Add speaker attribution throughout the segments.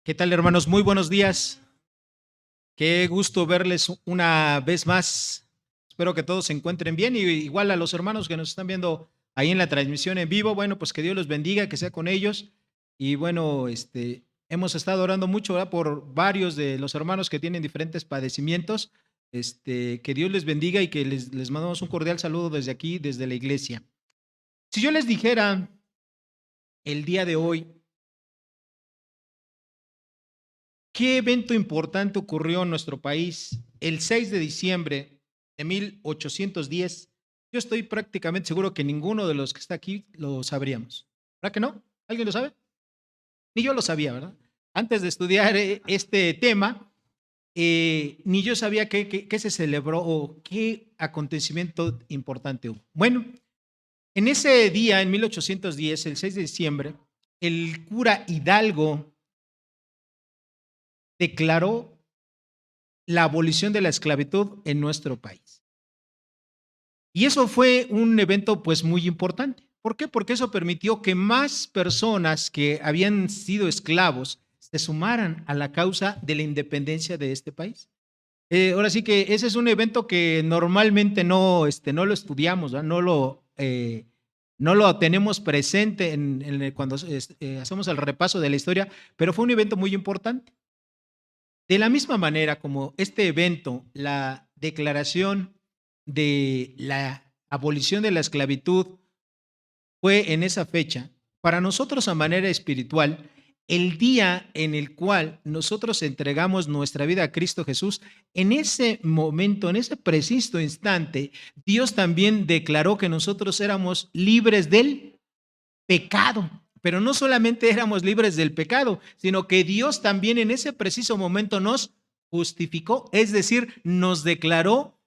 Speaker 1: ¿Qué tal, hermanos? Muy buenos días. Qué gusto verles una vez más. Espero que todos se encuentren bien y igual a los hermanos que nos están viendo ahí en la transmisión en vivo, bueno, pues que Dios los bendiga, que sea con ellos. Y bueno, hemos estado orando mucho, ¿verdad? Por varios de los hermanos que tienen diferentes padecimientos. Que Dios les bendiga y que les mandamos un cordial saludo desde aquí, desde la iglesia. Si yo les dijera el día de hoy, ¿qué evento importante ocurrió en nuestro país el 6 de diciembre de 1810? Yo estoy prácticamente seguro que ninguno de los que está aquí lo sabríamos. ¿Verdad que no? ¿Alguien lo sabe? Ni yo lo sabía, ¿verdad? Antes de estudiar este tema, ni yo sabía qué se celebró o qué acontecimiento importante hubo. Bueno, en ese día, en 1810, el 6 de diciembre, el cura Hidalgo declaró la abolición de la esclavitud en nuestro país. Y eso fue un evento pues muy importante. ¿Por qué? Porque eso permitió que más personas que habían sido esclavos se sumaran a la causa de la independencia de este país. Ahora sí que ese es un evento que normalmente no lo estudiamos, ¿verdad? No lo tenemos presente cuando hacemos el repaso de la historia, pero fue un evento muy importante. De la misma manera como este evento, la declaración de la abolición de la esclavitud fue en esa fecha, para nosotros a manera espiritual, el día en el cual nosotros entregamos nuestra vida a Cristo Jesús, en ese momento, en ese preciso instante, Dios también declaró que nosotros éramos libres del pecado. Pero no solamente éramos libres del pecado, sino que Dios también en ese preciso momento nos justificó, es decir, nos declaró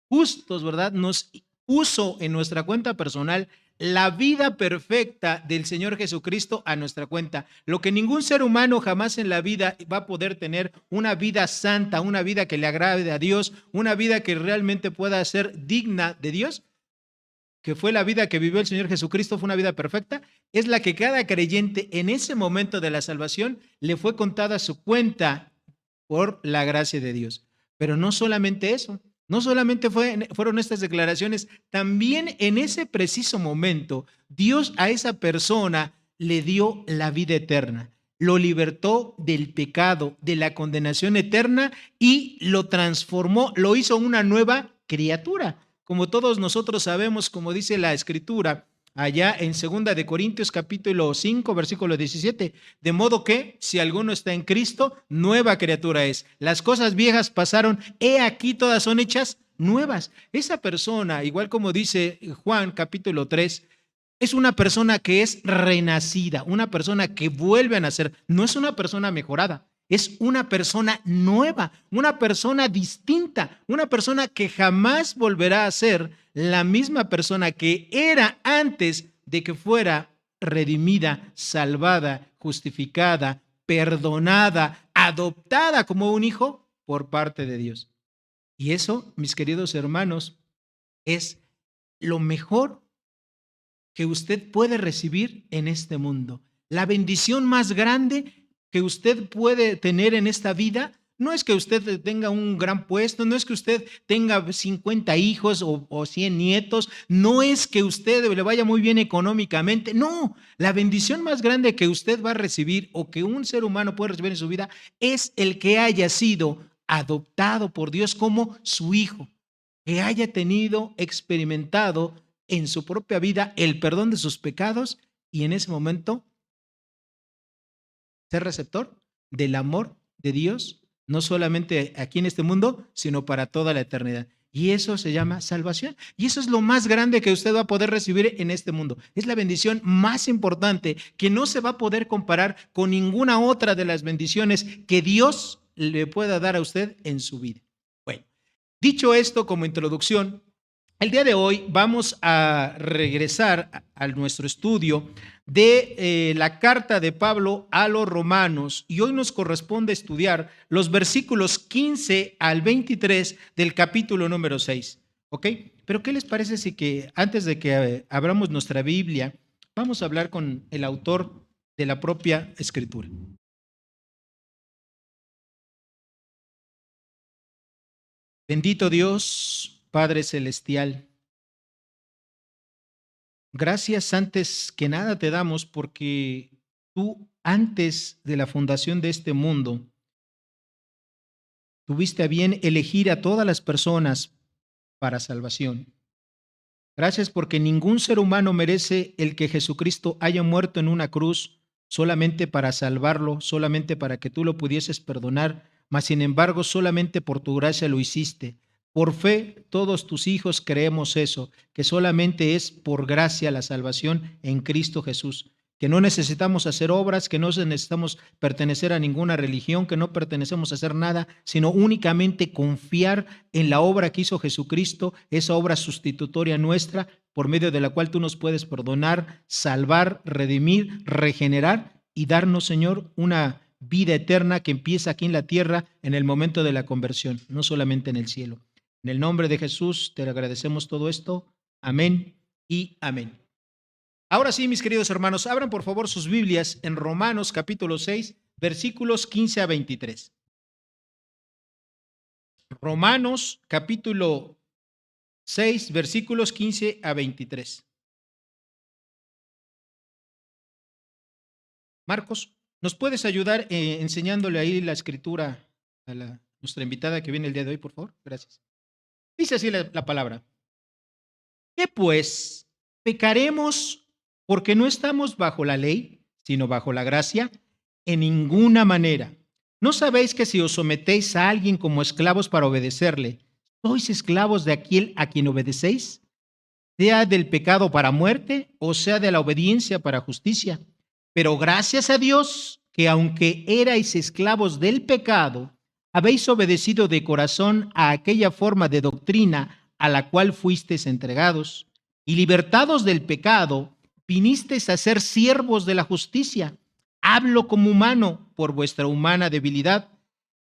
Speaker 1: justos, ¿verdad? Nos puso en nuestra cuenta personal la vida perfecta del Señor Jesucristo a nuestra cuenta. Lo que ningún ser humano jamás en la vida va a poder tener, una vida santa, una vida que le agrade a Dios, una vida que realmente pueda ser digna de Dios, que fue la vida que vivió el Señor Jesucristo, fue una vida perfecta, es la que cada creyente en ese momento de la salvación le fue contada a su cuenta por la gracia de Dios. Pero no solamente eso, no solamente fueron estas declaraciones, también en ese preciso momento Dios a esa persona le dio la vida eterna, lo libertó del pecado, de la condenación eterna y lo transformó, lo hizo una nueva criatura. Como todos nosotros sabemos, como dice la Escritura, allá en 2 capítulo 5, versículo 17, de modo que si alguno está en Cristo, nueva criatura es. Las cosas viejas pasaron, he aquí todas son hechas nuevas. Esa persona, igual como dice Juan capítulo 3, es una persona que es renacida, una persona que vuelve a nacer, no es una persona mejorada, es una persona nueva, una persona distinta, una persona que jamás volverá a ser la misma persona que era antes de que fuera redimida, salvada, justificada, perdonada, adoptada como un hijo por parte de Dios. Y eso, mis queridos hermanos, es lo mejor que usted puede recibir en este mundo. La bendición más grande que usted puede tener en esta vida no es que usted tenga un gran puesto, no es que usted tenga 50 hijos o 100 nietos, no es que usted le vaya muy bien económicamente, no, la bendición más grande que usted va a recibir o que un ser humano puede recibir en su vida es el que haya sido adoptado por Dios como su hijo, que haya tenido, experimentado en su propia vida el perdón de sus pecados y en ese momento ser receptor del amor de Dios, no solamente aquí en este mundo, sino para toda la eternidad. Y eso se llama salvación. Y eso es lo más grande que usted va a poder recibir en este mundo. Es la bendición más importante que no se va a poder comparar con ninguna otra de las bendiciones que Dios le pueda dar a usted en su vida. Bueno, dicho esto como introducción, el día de hoy vamos a regresar a nuestro estudio de la carta de Pablo a los romanos y hoy nos corresponde estudiar los versículos 15 al 23 del capítulo número 6. ¿Ok? Pero ¿qué les parece si que antes de que abramos nuestra Biblia, vamos a hablar con el autor de la propia Escritura. Bendito Dios, Padre Celestial, gracias antes que nada te damos porque tú antes de la fundación de este mundo tuviste a bien elegir a todas las personas para salvación. Gracias porque ningún ser humano merece el que Jesucristo haya muerto en una cruz solamente para salvarlo, solamente para que tú lo pudieses perdonar, mas sin embargo solamente por tu gracia lo hiciste. Por fe, todos tus hijos creemos eso, que solamente es por gracia la salvación en Cristo Jesús, que no necesitamos hacer obras, que no necesitamos pertenecer a ninguna religión, que no pertenecemos a hacer nada, sino únicamente confiar en la obra que hizo Jesucristo, esa obra sustitutoria nuestra, por medio de la cual tú nos puedes perdonar, salvar, redimir, regenerar y darnos, Señor, una vida eterna que empieza aquí en la tierra en el momento de la conversión, no solamente en el cielo. En el nombre de Jesús te agradecemos todo esto. Amén y amén. Ahora sí, mis queridos hermanos, abran por favor sus Biblias en Romanos capítulo 6, versículos 15 a 23. Romanos capítulo 6, versículos 15 a 23. Marcos, ¿nos puedes ayudar enseñándole ahí la escritura a nuestra invitada que viene el día de hoy, por favor? Gracias. Dice así la palabra. ¿Qué pues? ¿Pecaremos porque no estamos bajo la ley, sino bajo la gracia? En ninguna manera. ¿No sabéis que si os sometéis a alguien como esclavos para obedecerle, sois esclavos de aquel a quien obedecéis? Sea del pecado para muerte o sea de la obediencia para justicia. Pero gracias a Dios que aunque erais esclavos del pecado, habéis obedecido de corazón a aquella forma de doctrina a la cual fuisteis entregados, y libertados del pecado, vinisteis a ser siervos de la justicia. Hablo como humano por vuestra humana debilidad,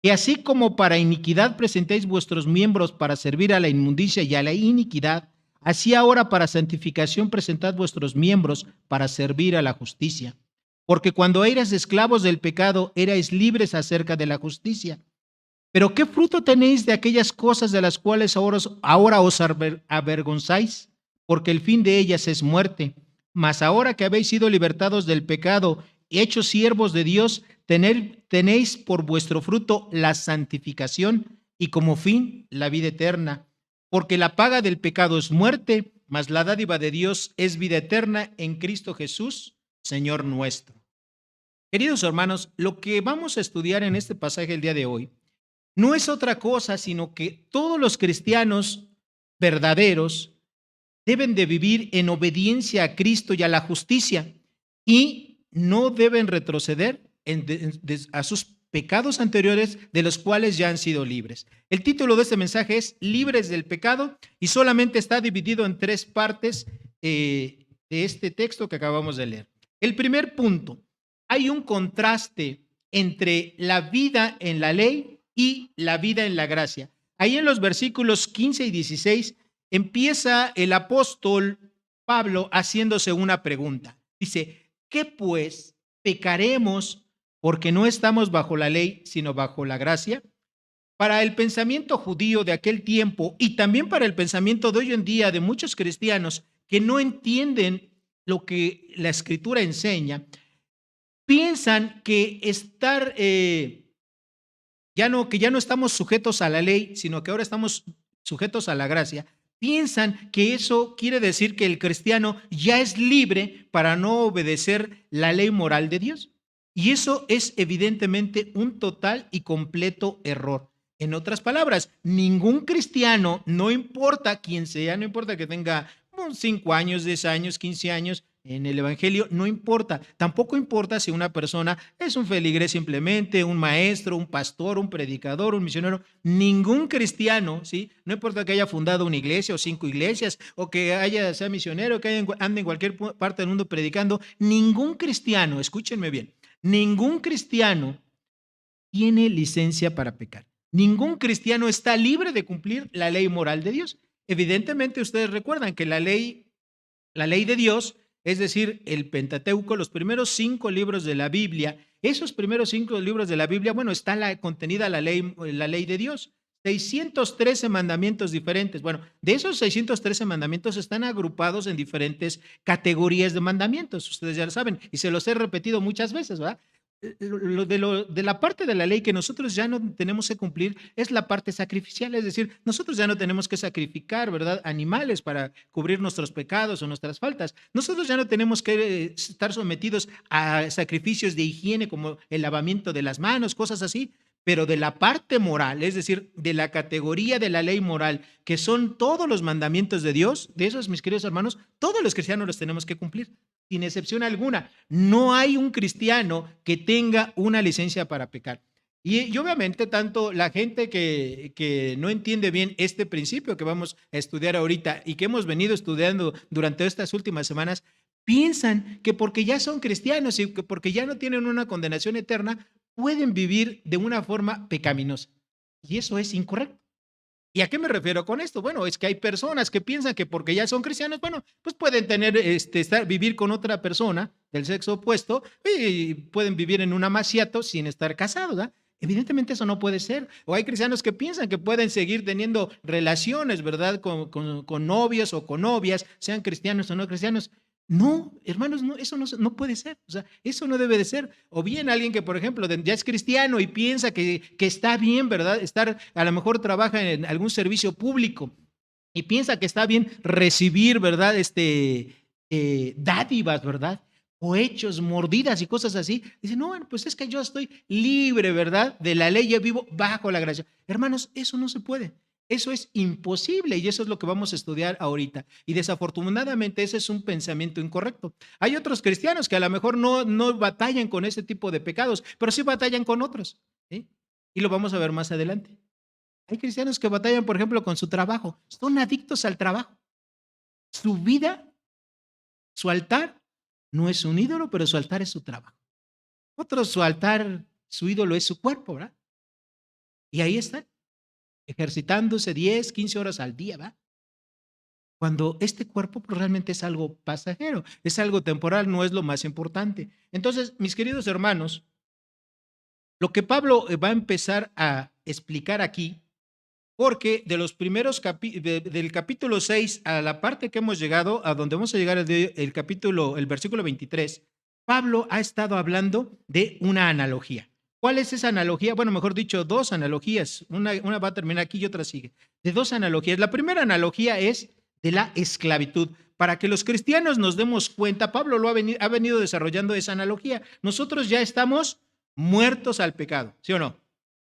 Speaker 1: que así como para iniquidad presentéis vuestros miembros para servir a la inmundicia y a la iniquidad, así ahora para santificación presentad vuestros miembros para servir a la justicia. Porque cuando erais esclavos del pecado, erais libres acerca de la justicia. Pero ¿qué fruto tenéis de aquellas cosas de las cuales ahora os avergonzáis? Porque el fin de ellas es muerte. Mas ahora que habéis sido libertados del pecado, hechos siervos de Dios, tenéis por vuestro fruto la santificación y como fin la vida eterna. Porque la paga del pecado es muerte, mas la dádiva de Dios es vida eterna en Cristo Jesús, Señor nuestro. Queridos hermanos, lo que vamos a estudiar en este pasaje el día de hoy no es otra cosa sino que todos los cristianos verdaderos deben de vivir en obediencia a Cristo y a la justicia y no deben retroceder a sus pecados anteriores de los cuales ya han sido libres. El título de este mensaje es Libres del pecado y solamente está dividido en tres partes de este texto que acabamos de leer. El primer punto, hay un contraste entre la vida en la ley y la vida en la gracia. Ahí en los versículos 15 y 16 empieza el apóstol Pablo haciéndose una pregunta. Dice, ¿qué pues pecaremos porque no estamos bajo la ley, sino bajo la gracia? Para el pensamiento judío de aquel tiempo y también para el pensamiento de hoy en día de muchos cristianos que no entienden lo que la Escritura enseña, piensan que ya no estamos sujetos a la ley, sino que ahora estamos sujetos a la gracia. Piensan que eso quiere decir que el cristiano ya es libre para no obedecer la ley moral de Dios. Y eso es evidentemente un total y completo error. En otras palabras, ningún cristiano, no importa quién sea, no importa que tenga 5 años, 10 años, 15 años, en el evangelio no importa. Tampoco importa si una persona es un feligrés simplemente, un maestro, un pastor, un predicador, un misionero. Ningún cristiano, ¿sí? No importa que haya fundado una iglesia o 5 iglesias o que sea misionero, que ande en cualquier parte del mundo predicando. Ningún cristiano, escúchenme bien, ningún cristiano tiene licencia para pecar. Ningún cristiano está libre de cumplir la ley moral de Dios. Evidentemente ustedes recuerdan que la ley de Dios es decir, el Pentateuco, los primeros 5 libros de la Biblia. Esos primeros 5 libros de la Biblia, bueno, está contenida la ley de Dios. 613 mandamientos diferentes. Bueno, de esos 613 mandamientos están agrupados en diferentes categorías de mandamientos. Ustedes ya lo saben y se los he repetido muchas veces, ¿verdad? De la parte de la ley que nosotros ya no tenemos que cumplir es la parte sacrificial, es decir, nosotros ya no tenemos que sacrificar, ¿verdad?, animales para cubrir nuestros pecados o nuestras faltas. Nosotros ya no tenemos que estar sometidos a sacrificios de higiene como el lavamiento de las manos, cosas así. Pero de la parte moral, es decir, de la categoría de la ley moral, que son todos los mandamientos de Dios, de esos, mis queridos hermanos, todos los cristianos los tenemos que cumplir, sin excepción alguna. No hay un cristiano que tenga una licencia para pecar. Y obviamente tanto la gente que no entiende bien este principio que vamos a estudiar ahorita y que hemos venido estudiando durante estas últimas semanas, piensan que porque ya son cristianos y que porque ya no tienen una condenación eterna, pueden vivir de una forma pecaminosa. Y eso es incorrecto. ¿Y a qué me refiero con esto? Bueno, es que hay personas que piensan que porque ya son cristianos, bueno, pues pueden tener, vivir con otra persona del sexo opuesto y pueden vivir en un amaciato sin estar casados, ¿verdad? Evidentemente eso no puede ser. O hay cristianos que piensan que pueden seguir teniendo relaciones, ¿verdad? Con novios o con novias, sean cristianos o no cristianos. No, hermanos, no, eso no puede ser. O sea, eso no debe de ser. O bien alguien que, por ejemplo, ya es cristiano y piensa que está bien, ¿verdad? A lo mejor trabaja en algún servicio público y piensa que está bien recibir, ¿verdad? Dádivas, ¿verdad? O hechos, mordidas y cosas así. Dice, no, bueno, pues es que yo estoy libre, ¿verdad? De la ley, yo vivo bajo la gracia. Hermanos, eso no se puede. Eso es imposible y eso es lo que vamos a estudiar ahorita. Y desafortunadamente ese es un pensamiento incorrecto. Hay otros cristianos que a lo mejor no batallan con ese tipo de pecados, pero sí batallan con otros, ¿sí? Y lo vamos a ver más adelante. Hay cristianos que batallan, por ejemplo, con su trabajo. Son adictos al trabajo. Su vida, su altar, no es un ídolo, pero su altar es su trabajo. Otros, su altar, su ídolo es su cuerpo, ¿verdad? Y ahí están, ejercitándose 10, 15 horas al día, ¿verdad? Cuando este cuerpo pues, realmente es algo pasajero, es algo temporal, no es lo más importante. Entonces, mis queridos hermanos, lo que Pablo va a empezar a explicar aquí, porque de los primeros del capítulo 6 a la parte que hemos llegado, a donde vamos a llegar el versículo 23, Pablo ha estado hablando de una analogía. ¿Cuál es esa analogía? Bueno, mejor dicho, dos analogías. Una va a terminar aquí y otra sigue. De dos analogías. La primera analogía es de la esclavitud. Para que los cristianos nos demos cuenta, Pablo ha venido desarrollando esa analogía. Nosotros ya estamos muertos al pecado, ¿sí o no?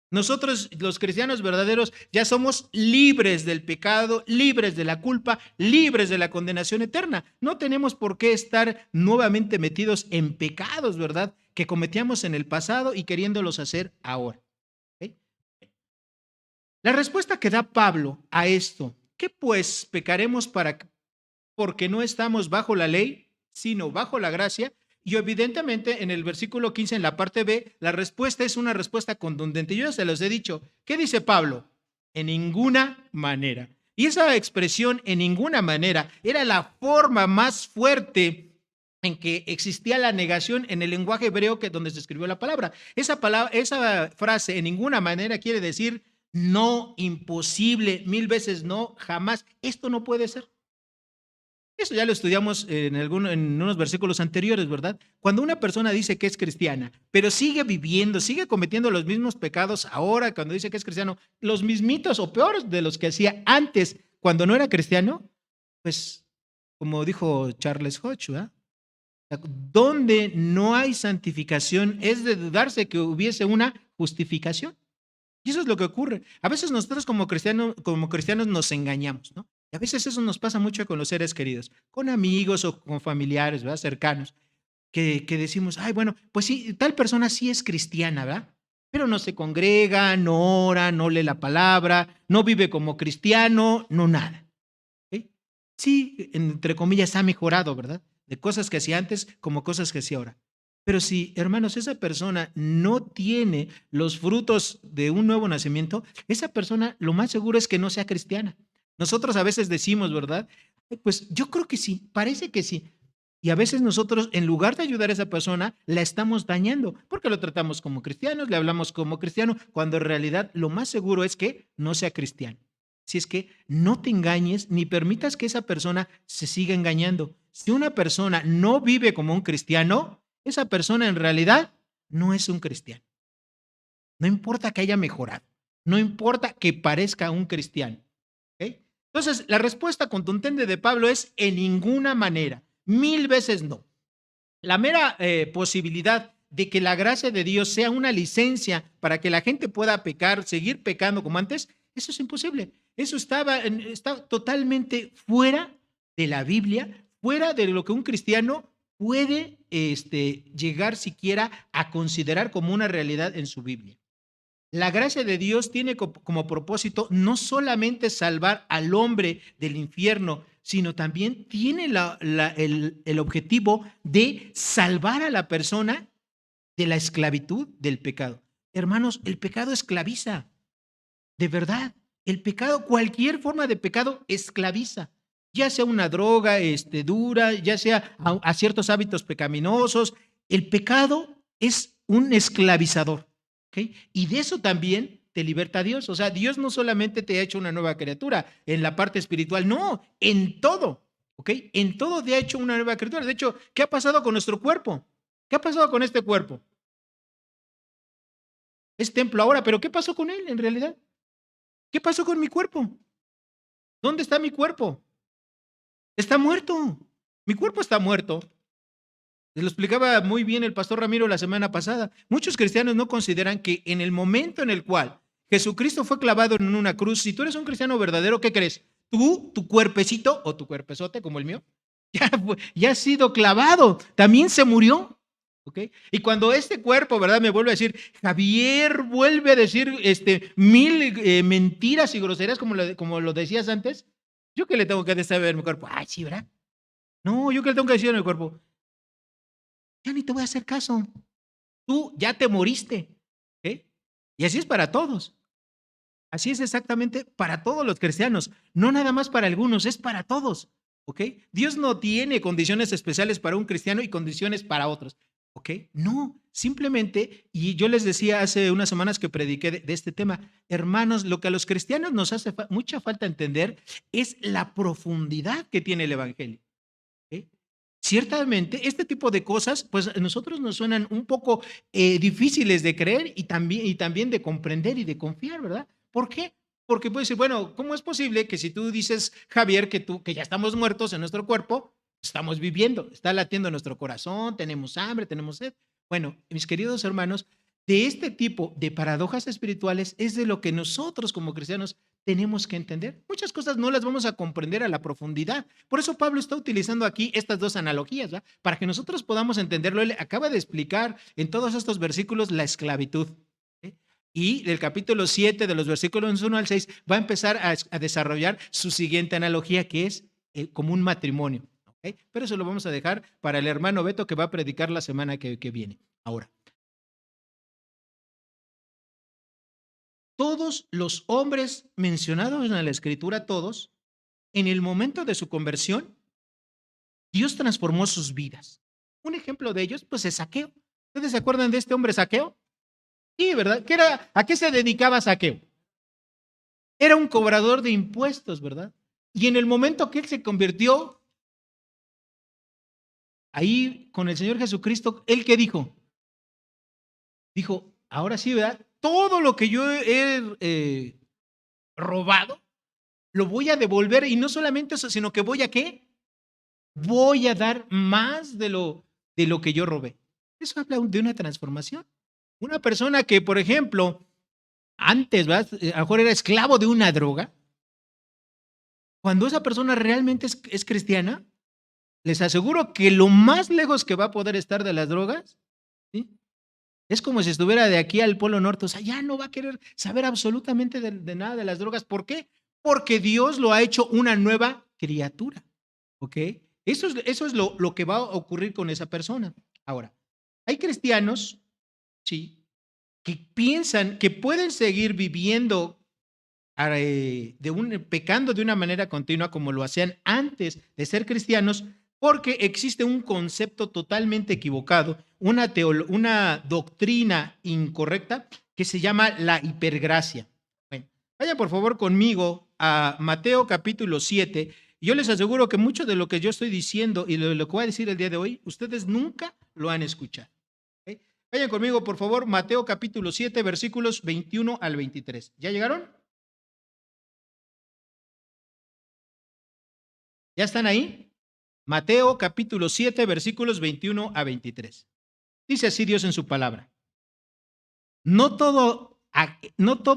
Speaker 1: Nosotros, los cristianos verdaderos, ya somos libres del pecado, libres de la culpa, libres de la condenación eterna. No tenemos por qué estar nuevamente metidos en pecados, ¿verdad?, que cometíamos en el pasado y queriéndolos hacer ahora. ¿Okay? La respuesta que da Pablo a esto, ¿qué pues pecaremos porque no estamos bajo la ley, sino bajo la gracia? Y evidentemente en el versículo 15, en la parte B, la respuesta es una respuesta contundente. Yo ya se los he dicho. ¿Qué dice Pablo? En ninguna manera. Y esa expresión en ninguna manera era la forma más fuerte en que existía la negación en el lenguaje hebreo que donde se escribió la palabra. Esa frase en ninguna manera quiere decir no, imposible, 1000 veces no, jamás. Esto no puede ser. Eso ya lo estudiamos en unos versículos anteriores, ¿verdad? Cuando una persona dice que es cristiana, pero sigue viviendo, sigue cometiendo los mismos pecados ahora, cuando dice que es cristiano, los mismitos o peores de los que hacía antes cuando no era cristiano, pues como dijo Charles Hodge, ¿verdad? Donde no hay santificación es de dudarse que hubiese una justificación. Y eso es lo que ocurre. A veces nosotros como cristianos nos engañamos, ¿no? Y a veces eso nos pasa mucho con los seres queridos, con amigos o con familiares, ¿verdad? Cercanos, que decimos, ay, bueno, pues sí, tal persona sí es cristiana, ¿verdad? Pero no se congrega, no ora, no lee la palabra, no vive como cristiano, no nada. ¿Okay? Sí, entre comillas, ha mejorado, ¿verdad? De cosas que hacía antes como cosas que hacía ahora. Pero si, hermanos, esa persona no tiene los frutos de un nuevo nacimiento, esa persona lo más seguro es que no sea cristiana. Nosotros a veces decimos, ¿verdad? Pues yo creo que sí, parece que sí. Y a veces nosotros, en lugar de ayudar a esa persona, la estamos dañando, porque lo tratamos como cristianos, le hablamos como cristiano, cuando en realidad lo más seguro es que no sea cristiano. Si es que no te engañes ni permitas que esa persona se siga engañando. Si una persona no vive como un cristiano, esa persona en realidad no es un cristiano. No importa que haya mejorado, no importa que parezca un cristiano. ¿Ok? Entonces, la respuesta contundente de Pablo es en ninguna manera, 1000 veces no. La mera posibilidad de que la gracia de Dios sea una licencia para que la gente pueda pecar, seguir pecando como antes, eso es imposible. Eso está totalmente fuera de la Biblia, fuera de lo que un cristiano puede llegar siquiera a considerar como una realidad en su Biblia. La gracia de Dios tiene como propósito no solamente salvar al hombre del infierno, sino también tiene el objetivo de salvar a la persona de la esclavitud del pecado. Hermanos, el pecado esclaviza, de verdad. El pecado, cualquier forma de pecado esclaviza, ya sea una droga dura, ya sea a ciertos hábitos pecaminosos. El pecado es un esclavizador. ¿Okay? Y de eso también te liberta Dios. O sea, Dios no solamente te ha hecho una nueva criatura en la parte espiritual, no, en todo. ¿Ok? En todo te ha hecho una nueva criatura. De hecho, ¿qué ha pasado con nuestro cuerpo? ¿Qué ha pasado con este cuerpo? Es templo ahora, pero ¿qué pasó con él en realidad? ¿Qué pasó con mi cuerpo? ¿Dónde está mi cuerpo? Está muerto. Mi cuerpo está muerto. Lo explicaba muy bien el pastor Ramiro la semana pasada. Muchos cristianos no consideran que en el momento en el cual Jesucristo fue clavado en una cruz, si tú eres un cristiano verdadero, ¿qué crees? Tú, tu cuerpecito o tu cuerpezote como el mío, ya ha sido clavado. También se murió. ¿Ok? Y cuando este cuerpo, ¿verdad? Me vuelve a decir, Javier vuelve a decir 1000 mentiras y groserías como lo decías antes, ¿yo qué le tengo que decir a mi cuerpo? Ay, sí, ¿verdad? No, ¿yo qué le tengo que decir a mi cuerpo? Ya ni te voy a hacer caso. Tú ya te moriste. ¿Eh? Y así es para todos. Así es exactamente para todos los cristianos. No nada más para algunos, es para todos. ¿Ok? Dios no tiene condiciones especiales para un cristiano y condiciones para otros. ¿Ok? No, simplemente, y yo les decía hace unas semanas que prediqué de este tema, hermanos, lo que a los cristianos nos hace mucha falta entender es la profundidad que tiene el Evangelio. ¿Ok? Ciertamente, este tipo de cosas, pues a nosotros nos suenan un poco difíciles de creer y también de comprender y de confiar, ¿verdad? ¿Por qué? Porque puede decir, bueno, ¿cómo es posible que si tú dices, Javier, que ya estamos muertos en nuestro cuerpo, estamos viviendo, está latiendo nuestro corazón, tenemos hambre, tenemos sed? Bueno, mis queridos hermanos, de este tipo de paradojas espirituales es de lo que nosotros como cristianos tenemos que entender. Muchas cosas no las vamos a comprender a la profundidad. Por eso Pablo está utilizando aquí estas dos analogías, ¿verdad? Para que nosotros podamos entenderlo. Él acaba de explicar en todos estos versículos la esclavitud. ¿Eh? Y del capítulo 7, de los versículos 1 al 6, va a empezar a desarrollar su siguiente analogía, que es como un matrimonio. ¿Okay? Pero eso lo vamos a dejar para el hermano Beto, que va a predicar la semana que viene. Ahora, todos los hombres mencionados en la escritura, todos, en el momento de su conversión, Dios transformó sus vidas. Un ejemplo de ellos, pues, es Zaqueo. ¿Ustedes se acuerdan de este hombre Zaqueo? Sí, ¿verdad? ¿A qué se dedicaba Zaqueo? Era un cobrador de impuestos, ¿verdad? Y en el momento que él se convirtió ahí con el Señor Jesucristo, ¿él qué dijo? Dijo, ahora sí, ¿verdad? Todo lo que yo he robado, lo voy a devolver, y no solamente eso, sino que voy a ¿qué? Voy a dar más de lo que yo robé. Eso habla de una transformación. Una persona que, por ejemplo, antes, ¿verdad? A lo mejor era esclavo de una droga. Cuando esa persona realmente es cristiana, les aseguro que lo más lejos que va a poder estar de las drogas, ¿sí? Es como si estuviera de aquí al Polo Norte. O sea, ya no va a querer saber absolutamente de nada de las drogas. ¿Por qué? Porque Dios lo ha hecho una nueva criatura. ¿Ok? Eso es lo que va a ocurrir con esa persona. Ahora, hay cristianos, sí, que piensan que pueden seguir viviendo, pecando de una manera continua como lo hacían antes de ser cristianos, porque existe un concepto totalmente equivocado, una doctrina incorrecta que se llama la hipergracia. Bueno, vayan por favor conmigo a Mateo capítulo 7. Yo les aseguro que mucho de lo que yo estoy diciendo y lo que voy a decir el día de hoy, ustedes nunca lo han escuchado. ¿Ok? Vayan conmigo, por favor, Mateo capítulo 7, versículos 21 al 23. ¿Ya llegaron? ¿Ya están ahí? Mateo capítulo 7, versículos 21 a 23. Dice así Dios en su palabra. No todo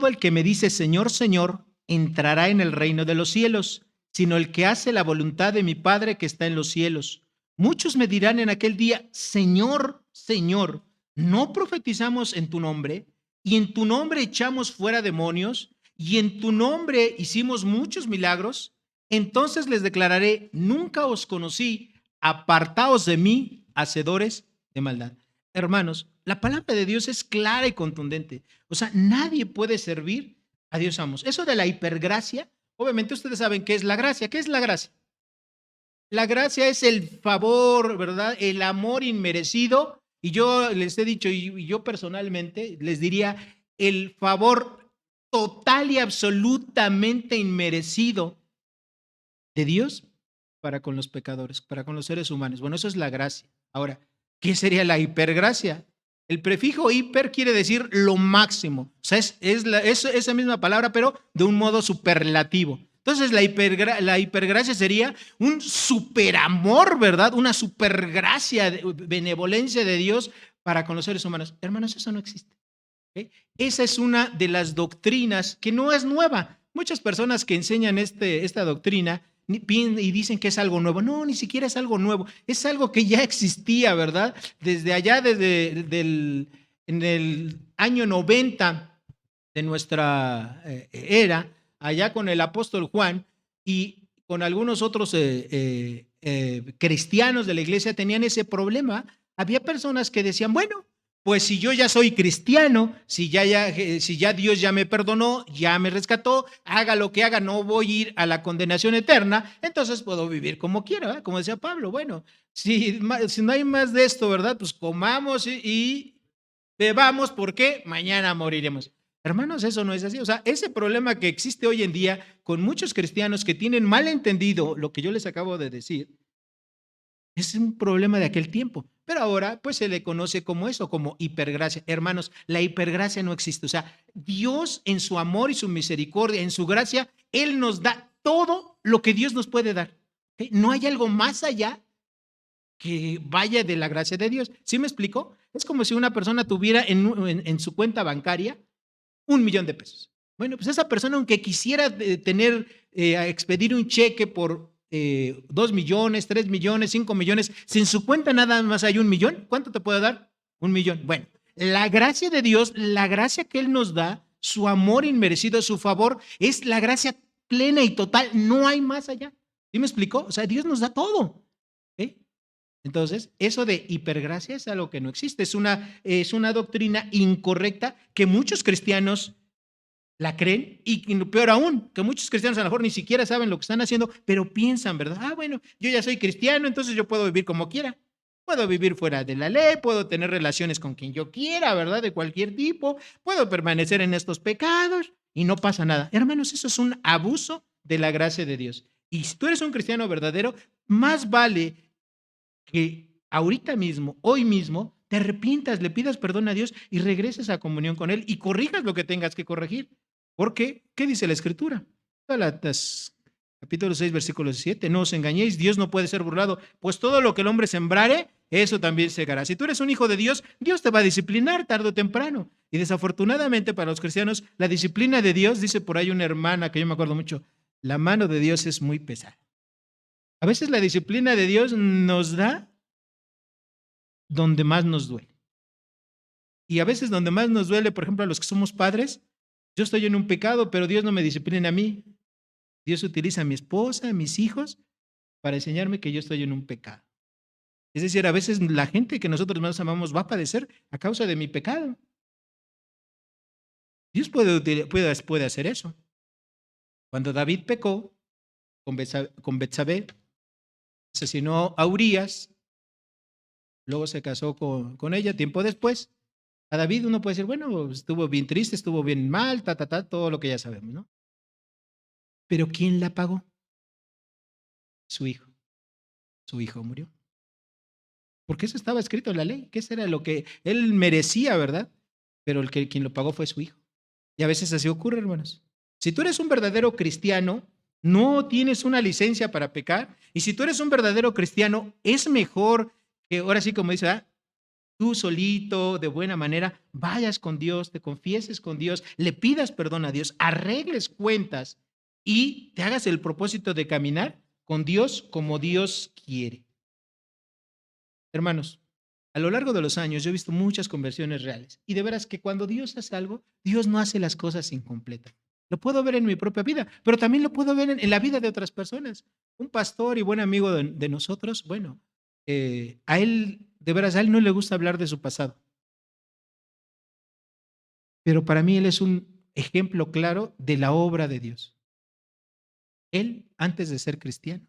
Speaker 1: el que me dice Señor, Señor, entrará en el reino de los cielos, sino el que hace la voluntad de mi Padre que está en los cielos. Muchos me dirán en aquel día, Señor, Señor, ¿no profetizamos en tu nombre? Y en tu nombre echamos fuera demonios, y en tu nombre hicimos muchos milagros. Entonces les declararé, nunca os conocí, apartaos de mí, hacedores de maldad. Hermanos, la palabra de Dios es clara y contundente. O sea, nadie puede servir a Dios amos. Eso de la hipergracia, obviamente ustedes saben qué es la gracia. ¿Qué es la gracia? La gracia es el favor, ¿verdad? El amor inmerecido. Y yo les he dicho, y yo personalmente les diría, el favor total y absolutamente inmerecido de Dios para con los pecadores, para con los seres humanos. Bueno, eso es la gracia. Ahora, ¿qué sería la hipergracia? El prefijo hiper quiere decir lo máximo. O sea, es esa misma palabra, pero de un modo superlativo. Entonces, la hipergracia sería un superamor, ¿verdad? Una supergracia, benevolencia de Dios para con los seres humanos. Hermanos, eso no existe. ¿Okay? Esa es una de las doctrinas que no es nueva. Muchas personas que enseñan esta doctrina y dicen que es algo nuevo. No, ni siquiera es algo nuevo. Es algo que ya existía, ¿verdad? Desde allá, en el año 90 de nuestra era, allá con el apóstol Juan y con algunos otros cristianos de la iglesia tenían ese problema. Había personas que decían, bueno, pues si yo ya soy cristiano, si ya Dios ya me perdonó, ya me rescató, haga lo que haga, no voy a ir a la condenación eterna, entonces puedo vivir como quiera, ¿eh? Como decía Pablo, bueno, si no hay más de esto, ¿verdad? Pues comamos y bebamos porque mañana moriremos. Hermanos, eso no es así. O sea, ese problema que existe hoy en día con muchos cristianos que tienen mal entendido lo que yo les acabo de decir, es un problema de aquel tiempo, pero ahora pues se le conoce como eso, como hipergracia. Hermanos, la hipergracia no existe. O sea, Dios en su amor y su misericordia, en su gracia, Él nos da todo lo que Dios nos puede dar. ¿Okay? No hay algo más allá que vaya de la gracia de Dios. ¿Sí me explico? Es como si una persona tuviera en su cuenta bancaria 1 millón de pesos. Bueno, pues esa persona, aunque quisiera expedir un cheque por 2 millones, 3 millones, 5 millones, si en su cuenta nada más hay 1 millón, ¿cuánto te puede dar? 1 millón. Bueno, la gracia de Dios, la gracia que Él nos da, su amor inmerecido, su favor, es la gracia plena y total. No hay más allá. ¿Sí me explicó? O sea, Dios nos da todo. ¿Eh? Entonces, eso de hipergracia es algo que no existe, es una doctrina incorrecta que muchos cristianos la creen y peor aún, que muchos cristianos a lo mejor ni siquiera saben lo que están haciendo, pero piensan, ¿verdad? Ah, bueno, yo ya soy cristiano, entonces yo puedo vivir como quiera. Puedo vivir fuera de la ley, puedo tener relaciones con quien yo quiera, ¿verdad? De cualquier tipo, puedo permanecer en estos pecados y no pasa nada. Hermanos, eso es un abuso de la gracia de Dios. Y si tú eres un cristiano verdadero, más vale que ahorita mismo, hoy mismo, te arrepientas, le pidas perdón a Dios y regreses a comunión con Él y corrijas lo que tengas que corregir. Porque, ¿qué dice la Escritura? Galatas capítulo 6, versículo 7. No os engañéis, Dios no puede ser burlado, pues todo lo que el hombre sembrare, eso también segará. Si tú eres un hijo de Dios, Dios te va a disciplinar tarde o temprano. Y desafortunadamente para los cristianos, la disciplina de Dios, dice por ahí una hermana que yo me acuerdo mucho, la mano de Dios es muy pesada. A veces la disciplina de Dios nos da donde más nos duele. Y a veces donde más nos duele, por ejemplo, a los que somos padres, yo estoy en un pecado, pero Dios no me disciplina a mí. Dios utiliza a mi esposa, a mis hijos, para enseñarme que yo estoy en un pecado. Es decir, a veces la gente que nosotros más amamos va a padecer a causa de mi pecado. Dios puede hacer eso. Cuando David pecó con Betsabé, asesinó a Urías, luego se casó con ella tiempo después. A David uno puede decir, bueno, estuvo bien triste, estuvo bien mal, todo lo que ya sabemos, ¿no? Pero ¿quién la pagó? Su hijo. Su hijo murió. Porque eso estaba escrito en la ley, que eso era lo que él merecía, ¿verdad? Pero quien lo pagó fue su hijo. Y a veces así ocurre, hermanos. Si tú eres un verdadero cristiano, no tienes una licencia para pecar. Y si tú eres un verdadero cristiano, es mejor que ahora sí, como dice, tú solito, de buena manera, vayas con Dios, te confieses con Dios, le pidas perdón a Dios, arregles cuentas y te hagas el propósito de caminar con Dios como Dios quiere. Hermanos, a lo largo de los años yo he visto muchas conversiones reales y de veras que cuando Dios hace algo, Dios no hace las cosas incompletas. Lo puedo ver en mi propia vida, pero también lo puedo ver en la vida de otras personas. Un pastor y buen amigo de nosotros, bueno, a él, de veras, a él no le gusta hablar de su pasado, pero para mí él es un ejemplo claro de la obra de Dios. Él, antes de ser cristiano,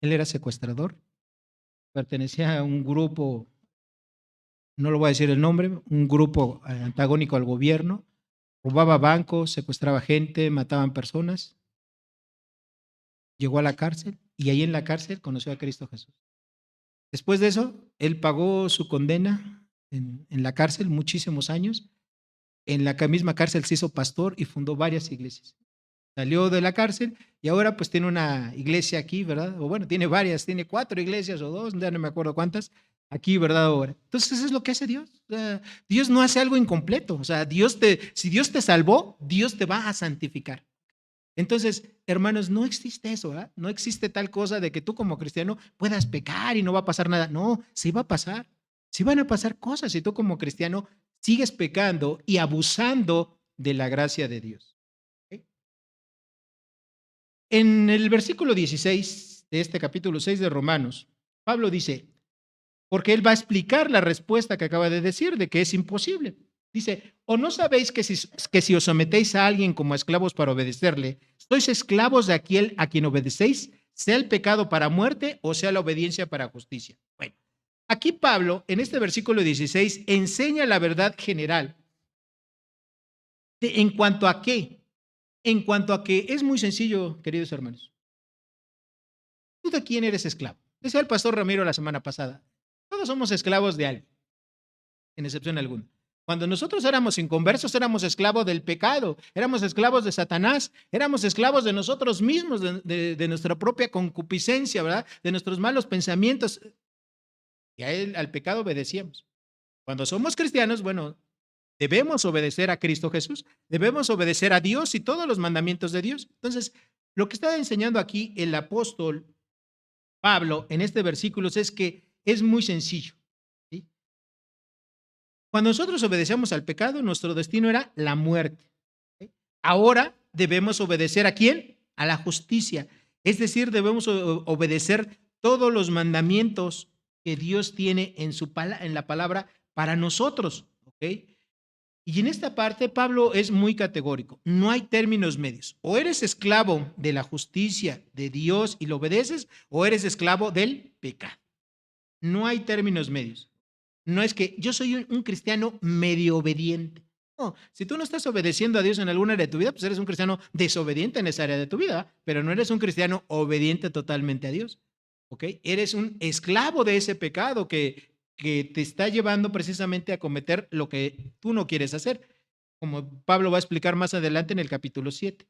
Speaker 1: él era secuestrador, pertenecía a un grupo, no lo voy a decir el nombre, un grupo antagónico al gobierno, robaba bancos, secuestraba gente, mataban personas, llegó a la cárcel y ahí en la cárcel conoció a Cristo Jesús. Después de eso, él pagó su condena en la cárcel muchísimos años. En la misma cárcel se hizo pastor y fundó varias iglesias. Salió de la cárcel y ahora pues tiene una iglesia aquí, ¿verdad? O bueno, tiene varias, tiene 4 iglesias o 2, ya no me acuerdo cuántas, aquí, ¿verdad? Ahora. Entonces eso es lo que hace Dios. O sea, Dios no hace algo incompleto. O sea, si Dios te salvó, Dios te va a santificar. Entonces, hermanos, no existe eso, ¿verdad? No existe tal cosa de que tú como cristiano puedas pecar y no va a pasar nada. No, sí va a pasar. Sí van a pasar cosas si tú como cristiano sigues pecando y abusando de la gracia de Dios. ¿Ok? En el versículo 16 de este capítulo 6 de Romanos, Pablo dice, porque él va a explicar la respuesta que acaba de decir, de que es imposible. Dice, ¿o no sabéis que si os sometéis a alguien como esclavos para obedecerle, sois esclavos de aquel a quien obedecéis, sea el pecado para muerte o sea la obediencia para justicia? Bueno, aquí Pablo, en este versículo 16, enseña la verdad general. ¿En cuanto a qué? En cuanto a que es muy sencillo, queridos hermanos. ¿Tú de quién eres esclavo? Decía el pastor Ramiro la semana pasada. Todos somos esclavos de alguien, en excepción alguna. Cuando nosotros éramos inconversos, éramos esclavos del pecado, éramos esclavos de Satanás, éramos esclavos de nosotros mismos, de nuestra propia concupiscencia, ¿verdad? De nuestros malos pensamientos. Y a él, al pecado obedecíamos. Cuando somos cristianos, bueno, debemos obedecer a Cristo Jesús, debemos obedecer a Dios y todos los mandamientos de Dios. Entonces, lo que está enseñando aquí el apóstol Pablo en este versículo es que es muy sencillo. ¿Sí? Cuando nosotros obedecemos al pecado, nuestro destino era la muerte. ¿Sí? Ahora debemos obedecer ¿a quién? A la justicia. Es decir, debemos obedecer todos los mandamientos que Dios tiene en la palabra para nosotros. ¿Ok? Y en esta parte Pablo es muy categórico. No hay términos medios. O eres esclavo de la justicia de Dios y lo obedeces, o eres esclavo del pecado. No hay términos medios. No es que yo soy un cristiano medio obediente. No, si tú no estás obedeciendo a Dios en alguna área de tu vida, pues eres un cristiano desobediente en esa área de tu vida, pero no eres un cristiano obediente totalmente a Dios. ¿Ok? Eres un esclavo de ese pecado que te está llevando precisamente a cometer lo que tú no quieres hacer, como Pablo va a explicar más adelante en el capítulo 7.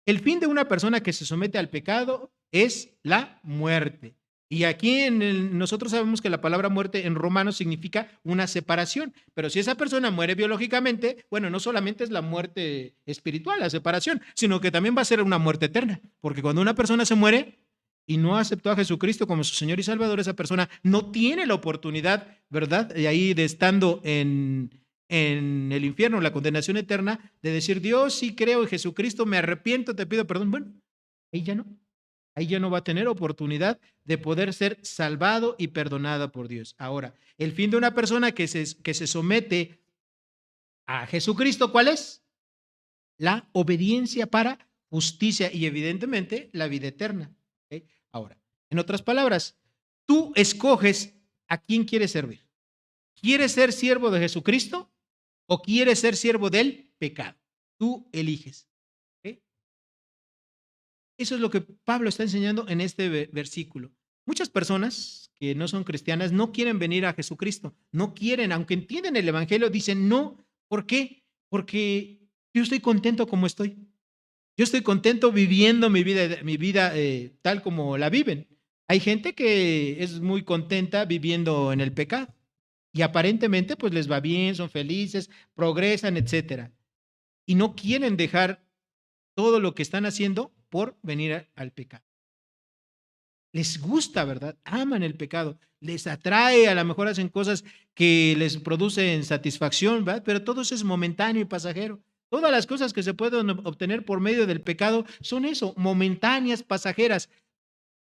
Speaker 1: El fin de una persona que se somete al pecado es la muerte. Y aquí nosotros sabemos que la palabra muerte en romano significa una separación, pero si esa persona muere biológicamente, bueno, no solamente es la muerte espiritual, la separación, sino que también va a ser una muerte eterna, porque cuando una persona se muere y no aceptó a Jesucristo como su Señor y Salvador, esa persona no tiene la oportunidad, ¿verdad? De ahí de estando en el infierno, la condenación eterna, de decir, Dios, sí creo en Jesucristo, me arrepiento, te pido perdón. Bueno, ahí ya no. Ahí ya no va a tener oportunidad de poder ser salvado y perdonada por Dios. Ahora, el fin de una persona que se somete a Jesucristo, ¿cuál es? La obediencia para justicia y evidentemente la vida eterna. ¿Okay? Ahora, En otras palabras, tú escoges a quién quieres servir. ¿Quieres ser siervo de Jesucristo o quieres ser siervo del pecado? Tú eliges. ¿Ok? Eso es lo que Pablo está enseñando en este versículo. Muchas personas que no son cristianas no quieren venir a Jesucristo, no quieren, aunque entienden el Evangelio, dicen no. ¿Por qué? Porque yo estoy contento como estoy. Yo estoy contento viviendo mi vida tal como la viven. Hay gente que es muy contenta viviendo en el pecado y aparentemente pues les va bien, son felices, progresan, etcétera. Y no quieren dejar todo lo que están haciendo por venir al pecado. Les gusta, ¿verdad? Aman el pecado, les atrae, a lo mejor hacen cosas que les producen satisfacción, ¿verdad? Pero todo eso es momentáneo y pasajero. Todas las cosas que se pueden obtener por medio del pecado son eso, momentáneas, pasajeras.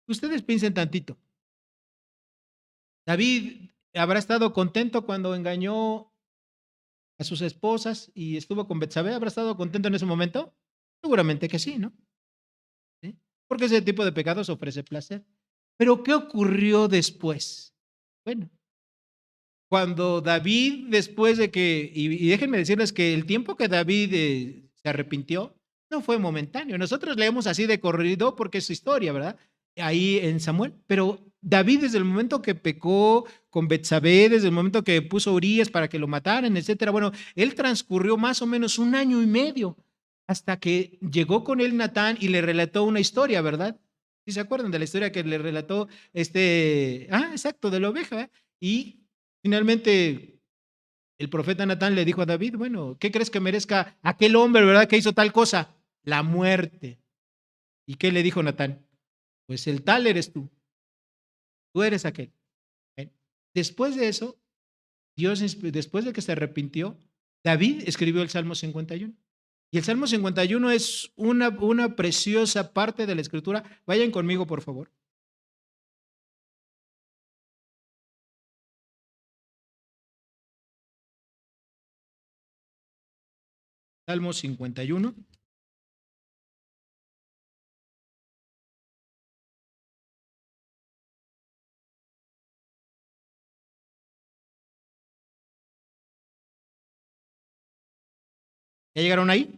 Speaker 1: Ustedes piensen tantito. David habrá estado contento cuando engañó a sus esposas y estuvo con Betsabé. ¿Habrá estado contento en ese momento? Seguramente que sí, ¿no? ¿Sí? Porque ese tipo de pecados ofrece placer. Pero ¿qué ocurrió después? Bueno, cuando David, después de que, y déjenme decirles que el tiempo que David se arrepintió, no fue momentáneo. Nosotros leemos así de corrido porque es su historia, ¿verdad? Ahí en Samuel. Pero David, desde el momento que pecó con Betsabé, desde el momento que puso a Urías para que lo mataran, etcétera, bueno, él transcurrió más o menos un año y medio hasta que llegó con él Natán y le relató una historia, ¿verdad? ¿Sí se acuerdan de la historia que le relató exacto, de la oveja? Y finalmente el profeta Natán le dijo a David, bueno, ¿qué crees que merezca aquel hombre, verdad, que hizo tal cosa? La muerte. ¿Y qué le dijo Natán? Pues el tal eres tú eres aquel. ¿Eh? Después de eso, Dios, después de que se arrepintió, David escribió el Salmo 51. Y el Salmo 51 es una preciosa parte de la escritura. Vayan conmigo, por favor. Salmo 51. ¿Ya llegaron ahí?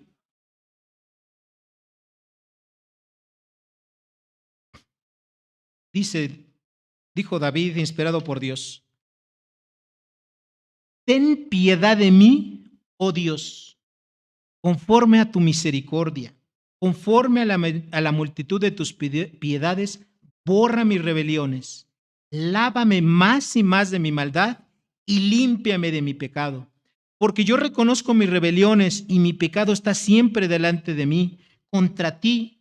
Speaker 1: Dijo David, inspirado por Dios, ten piedad de mí, oh Dios, conforme a tu misericordia, conforme a la multitud de tus piedades, borra mis rebeliones, lávame más y más de mi maldad y límpiame de mi pecado. Porque yo reconozco mis rebeliones y mi pecado está siempre delante de mí. Contra ti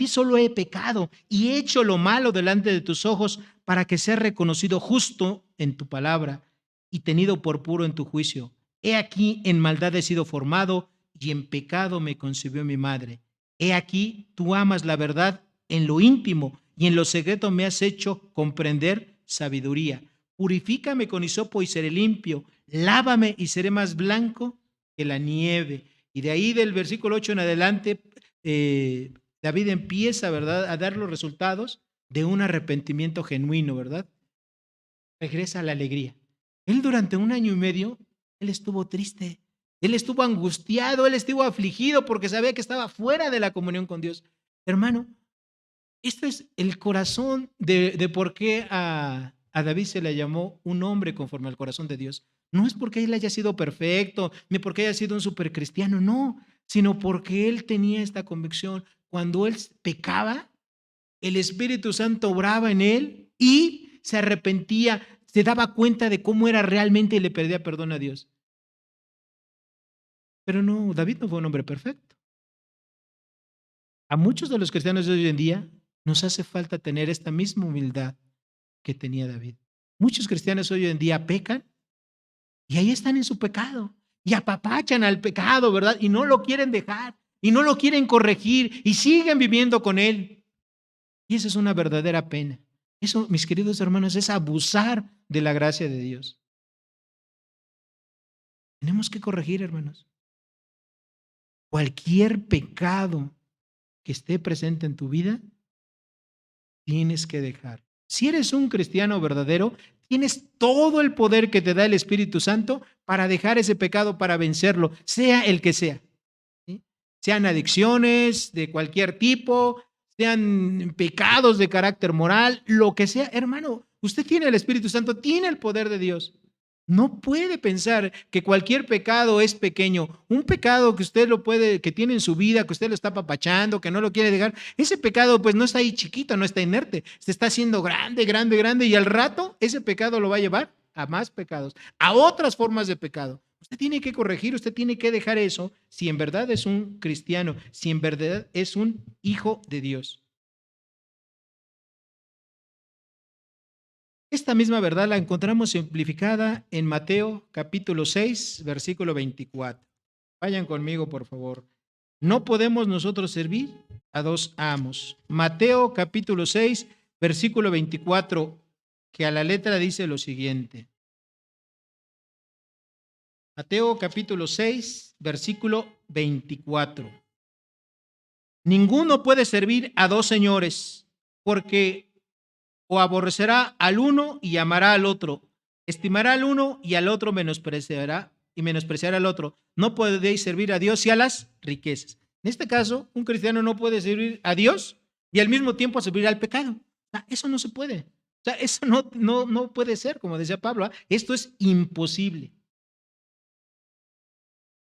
Speaker 1: solo he pecado y he hecho lo malo delante de tus ojos para que sea reconocido justo en tu palabra y tenido por puro en tu juicio. He aquí, en maldad he sido formado y en pecado me concibió mi madre. He aquí, tú amas la verdad en lo íntimo y en lo secreto me has hecho comprender sabiduría. Purifícame con hisopo y seré limpio. Lávame y seré más blanco que la nieve. Y de ahí del versículo 8 en adelante, David empieza, ¿verdad?, a dar los resultados de un arrepentimiento genuino, ¿verdad? Regresa a la alegría. Él durante un año y medio, él estuvo triste, él estuvo angustiado, él estuvo afligido porque sabía que estaba fuera de la comunión con Dios. Hermano, este es el corazón de por qué a David se le llamó un hombre conforme al corazón de Dios. No es porque él haya sido perfecto, ni porque haya sido un supercristiano, no, sino porque él tenía esta convicción. Cuando él pecaba, el Espíritu Santo obraba en él y se arrepentía, se daba cuenta de cómo era realmente y le pedía perdón a Dios. Pero no, David no fue un hombre perfecto. A muchos de los cristianos de hoy en día nos hace falta tener esta misma humildad que tenía David. Muchos cristianos hoy en día pecan y ahí están en su pecado y apapachan al pecado, ¿verdad? Y no lo quieren dejar y no lo quieren corregir y siguen viviendo con él. Y eso es una verdadera pena. Eso, mis queridos hermanos, es abusar de la gracia de Dios. Tenemos que corregir, hermanos. Cualquier pecado que esté presente en tu vida, tienes que dejar. Si eres un cristiano verdadero, tienes todo el poder que te da el Espíritu Santo para dejar ese pecado, para vencerlo, sea el que sea. ¿Sí? Sean adicciones de cualquier tipo, sean pecados de carácter moral, lo que sea. Hermano, usted tiene el Espíritu Santo, tiene el poder de Dios. No puede pensar que cualquier pecado es pequeño. Un pecado que usted lo puede, que tiene en su vida, que usted lo está apapachando, que no lo quiere dejar, ese pecado pues no está ahí chiquito, no está inerte, se está haciendo grande, grande, grande y al rato ese pecado lo va a llevar a más pecados, a otras formas de pecado. Usted tiene que corregir, usted tiene que dejar eso si en verdad es un cristiano, si en verdad es un hijo de Dios. Esta misma verdad la encontramos simplificada en Mateo capítulo 6, versículo 24. Vayan conmigo, por favor. No podemos nosotros servir a dos amos. Mateo capítulo 6, versículo 24, que a la letra dice lo siguiente. Mateo capítulo 6, versículo 24. Ninguno puede servir a dos señores, porque o aborrecerá al uno y amará al otro, estimará al uno y al otro menospreciará al otro. No podéis servir a Dios y a las riquezas. En este caso, un cristiano no puede servir a Dios y al mismo tiempo servir al pecado. O sea, eso no se puede. O sea, eso no puede ser, como decía Pablo. Esto es imposible.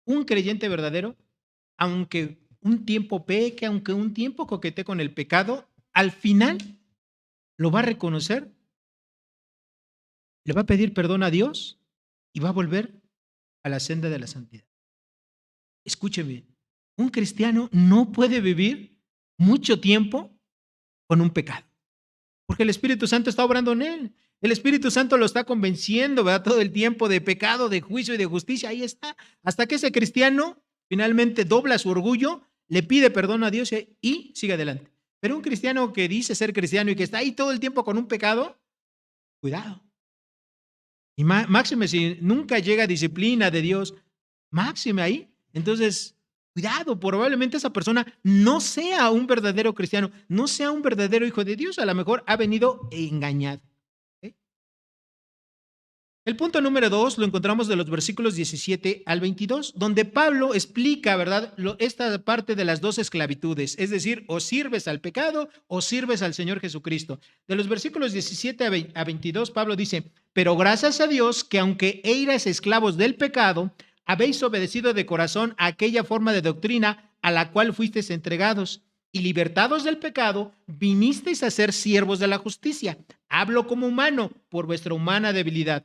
Speaker 1: Un creyente verdadero, aunque un tiempo peque, aunque un tiempo coquetee con el pecado, al final lo va a reconocer, le va a pedir perdón a Dios y va a volver a la senda de la santidad. Escúcheme, un cristiano no puede vivir mucho tiempo con un pecado, porque el Espíritu Santo está obrando en él. El Espíritu Santo lo está convenciendo, ¿verdad? Todo el tiempo de pecado, de juicio y de justicia. Ahí está. Hasta que ese cristiano finalmente dobla su orgullo, le pide perdón a Dios y sigue adelante. Pero un cristiano que dice ser cristiano y que está ahí todo el tiempo con un pecado, cuidado. Y máxime, si nunca llega disciplina de Dios, máxime ahí. Entonces, cuidado, probablemente esa persona no sea un verdadero cristiano, no sea un verdadero hijo de Dios, a lo mejor ha venido engañado. ¿Ok? El punto número 2 lo encontramos de los versículos 17 al 22, donde Pablo explica, ¿verdad?, esta parte de las dos esclavitudes, es decir, o sirves al pecado o sirves al Señor Jesucristo. De los versículos 17 a 22, Pablo dice, pero gracias a Dios que aunque erais esclavos del pecado, habéis obedecido de corazón a aquella forma de doctrina a la cual fuisteis entregados, y libertados del pecado, vinisteis a ser siervos de la justicia. Hablo como humano por vuestra humana debilidad.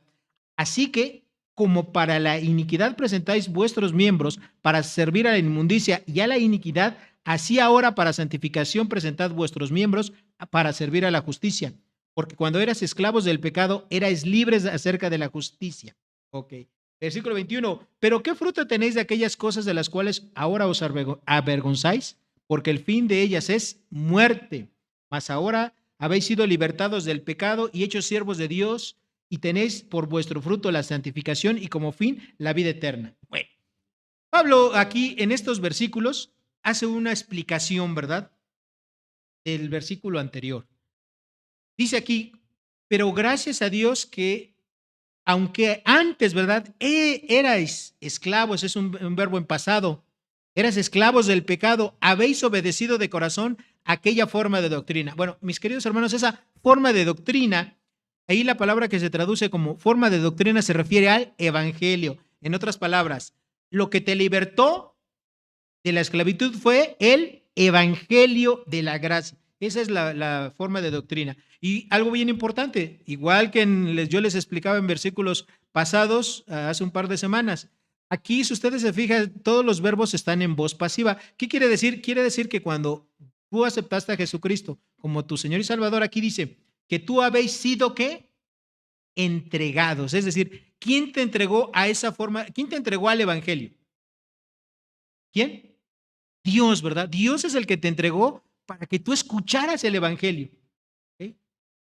Speaker 1: Así que, como para la iniquidad presentáis vuestros miembros para servir a la inmundicia y a la iniquidad, así ahora para santificación presentad vuestros miembros para servir a la justicia. Porque cuando eras esclavos del pecado, erais libres acerca de la justicia. Ok. Versículo 21. Pero ¿qué fruto tenéis de aquellas cosas de las cuales ahora os avergonzáis? Porque el fin de ellas es muerte. Mas ahora habéis sido libertados del pecado y hechos siervos de Dios, y tenéis por vuestro fruto la santificación y como fin la vida eterna. Bueno, Pablo aquí en estos versículos hace una explicación, ¿verdad?, del versículo anterior. Dice aquí, pero gracias a Dios que aunque antes, ¿verdad?, erais esclavos, es un verbo en pasado, eras esclavos del pecado, habéis obedecido de corazón aquella forma de doctrina. Bueno, mis queridos hermanos, esa forma de doctrina, ahí la palabra que se traduce como forma de doctrina se refiere al evangelio. En otras palabras, lo que te libertó de la esclavitud fue el evangelio de la gracia. Esa es la forma de doctrina. Y algo bien importante, igual que yo les explicaba en versículos pasados, hace un par de semanas, aquí si ustedes se fijan, todos los verbos están en voz pasiva. ¿Qué quiere decir? Quiere decir que cuando tú aceptaste a Jesucristo como tu Señor y Salvador, aquí dice que tú habéis sido, ¿qué?, entregados. Es decir, ¿quién te entregó a esa forma? ¿Quién te entregó al evangelio? ¿Quién? Dios, ¿verdad? Dios es el que te entregó para que tú escucharas el evangelio. ¿Okay?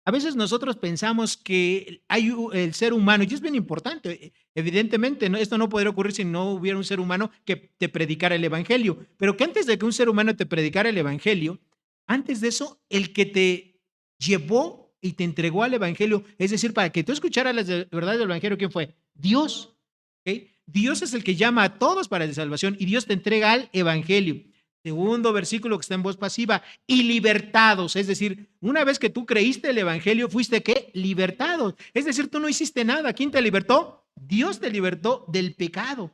Speaker 1: A veces nosotros pensamos que hay el ser humano, y es bien importante, evidentemente, ¿no? Esto no podría ocurrir si no hubiera un ser humano que te predicara el evangelio, pero que antes de que un ser humano te predicara el evangelio, antes de eso, el que te llevó y te entregó al Evangelio. Es decir, para que tú escucharas las verdades del Evangelio, ¿quién fue? Dios. ¿Okay? Dios es el que llama a todos para la salvación y Dios te entrega al Evangelio. Segundo versículo que está en voz pasiva, y libertados. Es decir, una vez que tú creíste el Evangelio, fuiste ¿qué? Libertados. Es decir, tú no hiciste nada. ¿Quién te libertó? Dios te libertó del pecado.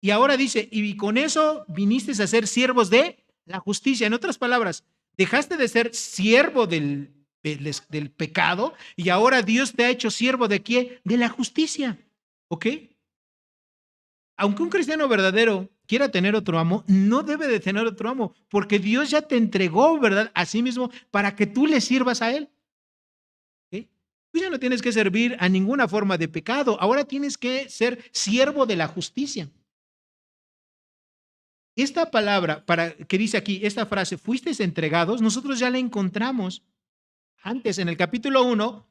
Speaker 1: Y ahora dice, y con eso viniste a ser siervos de la justicia. En otras palabras, dejaste de ser siervo del pecado y ahora Dios te ha hecho siervo de ¿qué? De la justicia. ¿Ok? Aunque un cristiano verdadero quiera tener otro amo, no debe de tener otro amo, porque Dios ya te entregó, ¿verdad? A sí mismo para que tú le sirvas a Él. ¿Okay? Tú ya no tienes que servir a ninguna forma de pecado, ahora tienes que ser siervo de la justicia. Esta palabra que dice aquí, esta frase, fuisteis entregados, nosotros ya la encontramos antes en el capítulo 1,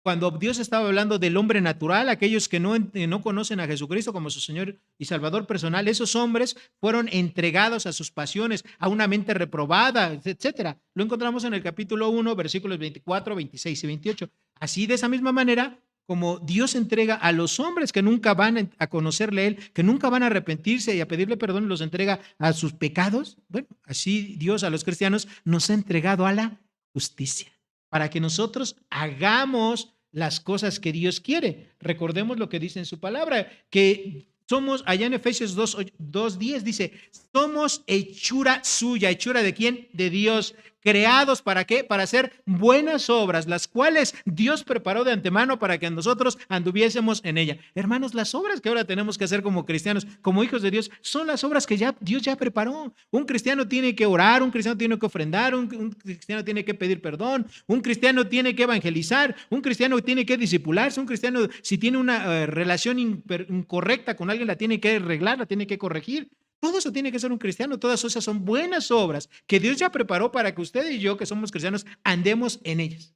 Speaker 1: cuando Dios estaba hablando del hombre natural, aquellos que no conocen a Jesucristo como su Señor y Salvador personal, esos hombres fueron entregados a sus pasiones, a una mente reprobada, etcétera. Lo encontramos en el capítulo 1, versículos 24, 26 y 28. Así, de esa misma manera, como Dios entrega a los hombres que nunca van a conocerle a Él, que nunca van a arrepentirse y a pedirle perdón, los entrega a sus pecados, bueno, así Dios a los cristianos nos ha entregado a la justicia, para que nosotros hagamos las cosas que Dios quiere. Recordemos lo que dice en su palabra, que somos, allá en Efesios 2:10 dice, somos hechura suya. ¿Hechura de quién? De Dios. ¿Creados para qué? Para hacer buenas obras, las cuales Dios preparó de antemano para que nosotros anduviésemos en ella. Hermanos, las obras que ahora tenemos que hacer como cristianos, como hijos de Dios, son las obras que Dios ya preparó. Un cristiano tiene que orar, un cristiano tiene que ofrendar, un cristiano tiene que pedir perdón, un cristiano tiene que evangelizar, un cristiano tiene que discipularse, un cristiano si tiene una relación incorrecta con alguien la tiene que arreglar, la tiene que corregir. Todo eso tiene que ser un cristiano, todas esas son buenas obras que Dios ya preparó para que usted y yo, que somos cristianos, andemos en ellas.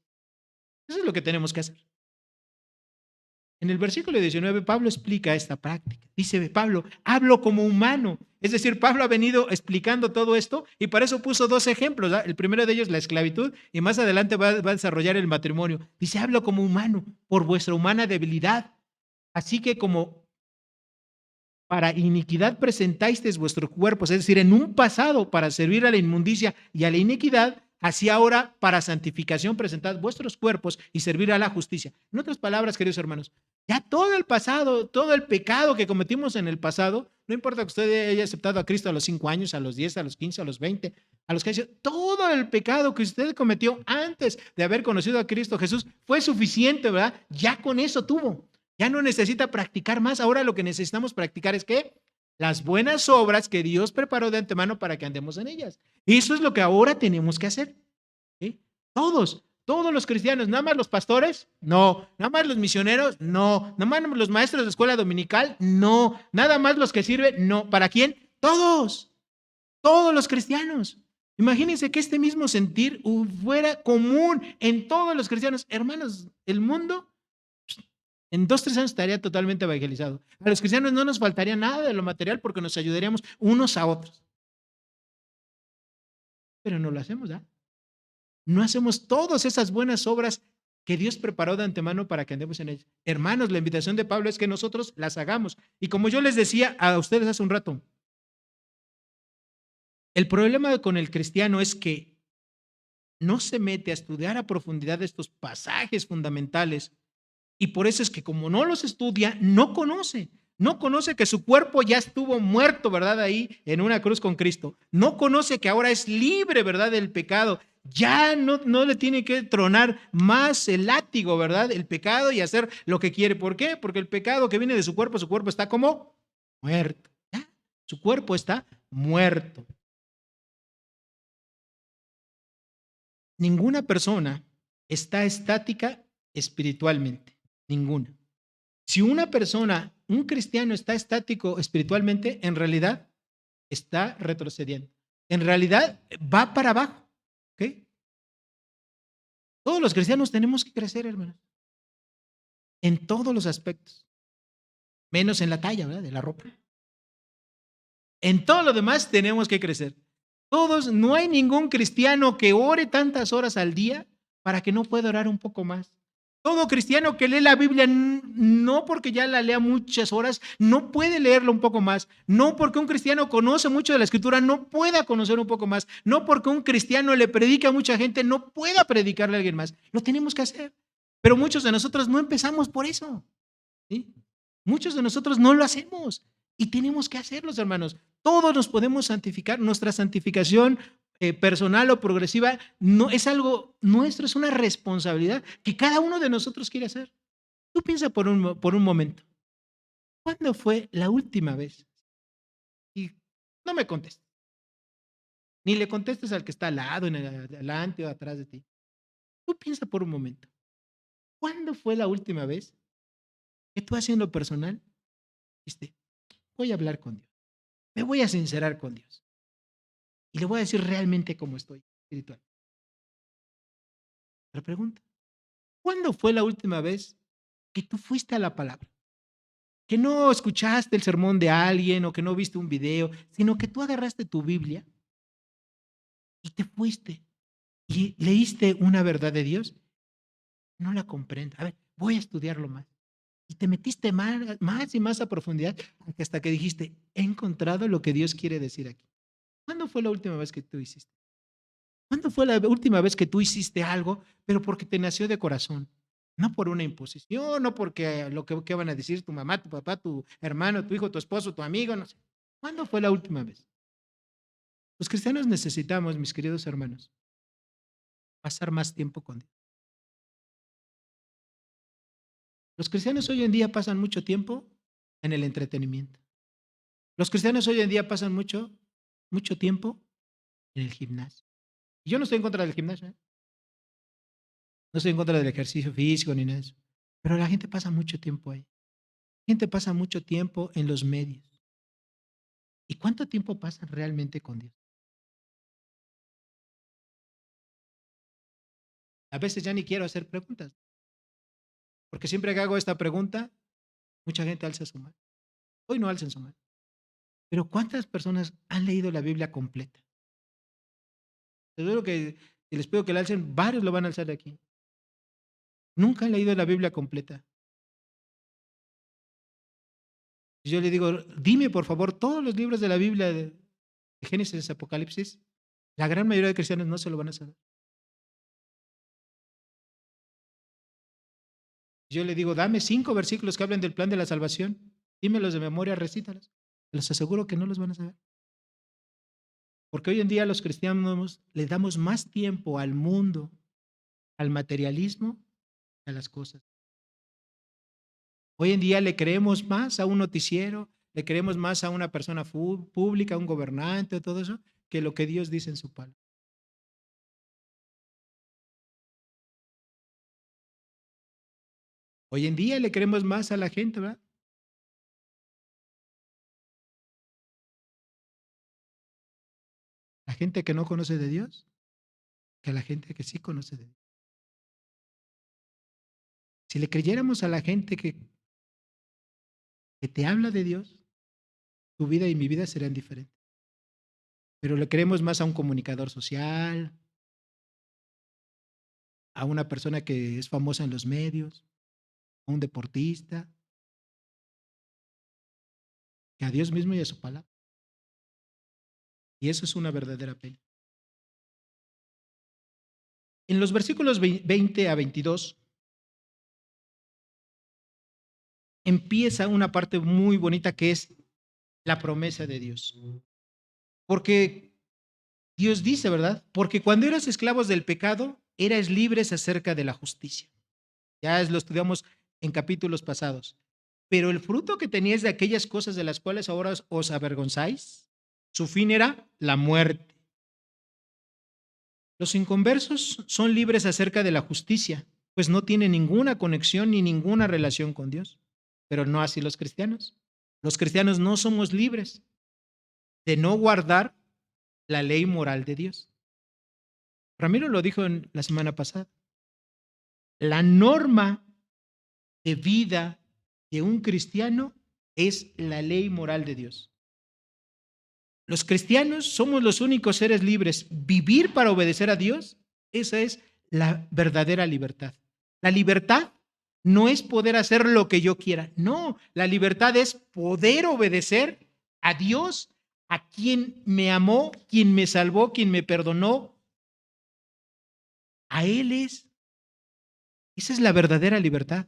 Speaker 1: Eso es lo que tenemos que hacer. En el versículo 19, Pablo explica esta práctica. Dice Pablo, hablo como humano. Es decir, Pablo ha venido explicando todo esto y para eso puso dos ejemplos. ¿Ah? El primero de ellos, la esclavitud, y más adelante va a desarrollar el matrimonio. Dice, hablo como humano por vuestra humana debilidad. Así que como para iniquidad presentáis vuestros cuerpos, es decir, en un pasado para servir a la inmundicia y a la iniquidad, así ahora para santificación presentad vuestros cuerpos y servir a la justicia. En otras palabras, queridos hermanos, ya todo el pasado, todo el pecado que cometimos en el pasado, no importa que usted haya aceptado a Cristo a los 5 años, a los 10, a los 15, a los 20, a los que haya, todo el pecado que usted cometió antes de haber conocido a Cristo Jesús fue suficiente, ¿verdad? Ya con eso tuvo. Ya no necesita practicar más. Ahora lo que necesitamos practicar es ¿qué? Las buenas obras que Dios preparó de antemano para que andemos en ellas. Eso es lo que ahora tenemos que hacer. ¿Sí? Todos los cristianos, nada más los pastores, no, nada más los misioneros, no, nada más los maestros de escuela dominical, no, nada más los que sirven, no. ¿Para quién? Todos los cristianos. Imagínense que este mismo sentir fuera común en todos los cristianos. Hermanos, el mundo en 2, 3 años estaría totalmente evangelizado. A los cristianos no nos faltaría nada de lo material porque nos ayudaríamos unos a otros. Pero no lo hacemos, ¿ah? No hacemos todas esas buenas obras que Dios preparó de antemano para que andemos en ellas. Hermanos, la invitación de Pablo es que nosotros las hagamos. Y como yo les decía a ustedes hace un rato, el problema con el cristiano es que no se mete a estudiar a profundidad estos pasajes fundamentales. Y por eso es que como no los estudia, no conoce que su cuerpo ya estuvo muerto, ¿verdad? Ahí en una cruz con Cristo. No conoce que ahora es libre, ¿verdad? Del pecado. Ya no le tiene que tronar más el látigo, ¿verdad? El pecado y hacer lo que quiere. ¿Por qué? Porque el pecado que viene de su cuerpo está como muerto. ¿Ya? Su cuerpo está muerto. Ninguna persona está estática espiritualmente. Ninguna. Si una persona, un cristiano está estático espiritualmente, en realidad está retrocediendo. En realidad va para abajo. ¿Ok? Todos los cristianos tenemos que crecer, hermanos. En todos los aspectos. Menos en la talla, ¿verdad? De la ropa. En todo lo demás tenemos que crecer. Todos, no hay ningún cristiano que ore tantas horas al día para que no pueda orar un poco más. Todo cristiano que lee la Biblia, no porque ya la lea muchas horas, no puede leerla un poco más. No porque un cristiano conoce mucho de la Escritura, no pueda conocer un poco más. No porque un cristiano le predica a mucha gente, no pueda predicarle a alguien más. Lo tenemos que hacer. Pero muchos de nosotros no empezamos por eso. ¿Sí? Muchos de nosotros no lo hacemos y tenemos que hacerlos, hermanos. Todos nos podemos santificar. Nuestra santificación personal o progresiva no es algo nuestro, es una responsabilidad que cada uno de nosotros quiere hacer. Tú piensa por un momento, ¿cuándo fue la última vez? Y no me contestes, ni le contestes al que está al lado, en el adelante o atrás de ti. Tú piensa por un momento, ¿cuándo fue la última vez que tú haciendo personal dijiste, voy a hablar con Dios, me voy a sincerar con Dios y le voy a decir realmente cómo estoy espiritual? Otra pregunta, ¿cuándo fue la última vez que tú fuiste a la palabra? Que no escuchaste el sermón de alguien o que no viste un video, sino que tú agarraste tu Biblia y te fuiste y leíste una verdad de Dios. No la comprendo. A ver, voy a estudiarlo más. Y te metiste más y más a profundidad hasta que dijiste, he encontrado lo que Dios quiere decir aquí. ¿Cuándo fue la última vez que tú hiciste? ¿Cuándo fue la última vez que tú hiciste algo, pero porque te nació de corazón? No por una imposición, no porque lo que van a decir tu mamá, tu papá, tu hermano, tu hijo, tu esposo, tu amigo, no sé. ¿Cuándo fue la última vez? Los cristianos necesitamos, mis queridos hermanos, pasar más tiempo con Dios. Los cristianos hoy en día pasan mucho tiempo en el entretenimiento. Los cristianos hoy en día pasan mucho tiempo en el gimnasio. Y yo no estoy en contra del gimnasio, ¿eh? No estoy en contra del ejercicio físico ni nada de eso. Pero la gente pasa mucho tiempo ahí. La gente pasa mucho tiempo en los medios. ¿Y cuánto tiempo pasan realmente con Dios? A veces ya ni quiero hacer preguntas, porque siempre que hago esta pregunta, mucha gente alza su mano. Hoy no alcen su mano. Pero ¿cuántas personas han leído la Biblia completa? Seguro que si les pido que la alcen, varios lo van a alzar de aquí. Nunca han leído la Biblia completa. Y yo le digo, dime por favor todos los libros de la Biblia de Génesis, Apocalipsis. La gran mayoría de cristianos no se lo van a saber. Yo le digo, dame 5 versículos que hablen del plan de la salvación. Dímelos de memoria, recítalos. Les aseguro que no los van a saber. Porque hoy en día los cristianos le damos más tiempo al mundo, al materialismo, a las cosas. Hoy en día le creemos más a un noticiero, le creemos más a una persona pública, a un gobernante, todo eso, que lo que Dios dice en su palabra. Hoy en día le creemos más a la gente, ¿verdad? La gente que no conoce de Dios, que a la gente que sí conoce de Dios. Si le creyéramos a la gente que te habla de Dios, tu vida y mi vida serían diferentes. Pero le creemos más a un comunicador social, a una persona que es famosa en los medios, a un deportista, que a Dios mismo y a su palabra. Y eso es una verdadera pena. En los versículos 20 a 22 empieza una parte muy bonita que es la promesa de Dios. Porque Dios dice, ¿verdad? Porque cuando eras esclavos del pecado, eras libres acerca de la justicia. Ya lo estudiamos en capítulos pasados. Pero el fruto que teníais de aquellas cosas de las cuales ahora os avergonzáis, su fin era la muerte. Los inconversos son libres acerca de la justicia, pues no tienen ninguna conexión ni ninguna relación con Dios. Pero no así los cristianos. Los cristianos no somos libres de no guardar la ley moral de Dios. Ramiro lo dijo en la semana pasada. La norma de vida de un cristiano es la ley moral de Dios. Los cristianos somos los únicos seres libres. Vivir para obedecer a Dios, esa es la verdadera libertad. La libertad no es poder hacer lo que yo quiera. No, la libertad es poder obedecer a Dios, a quien me amó, quien me salvó, quien me perdonó. A Él es. Esa es la verdadera libertad.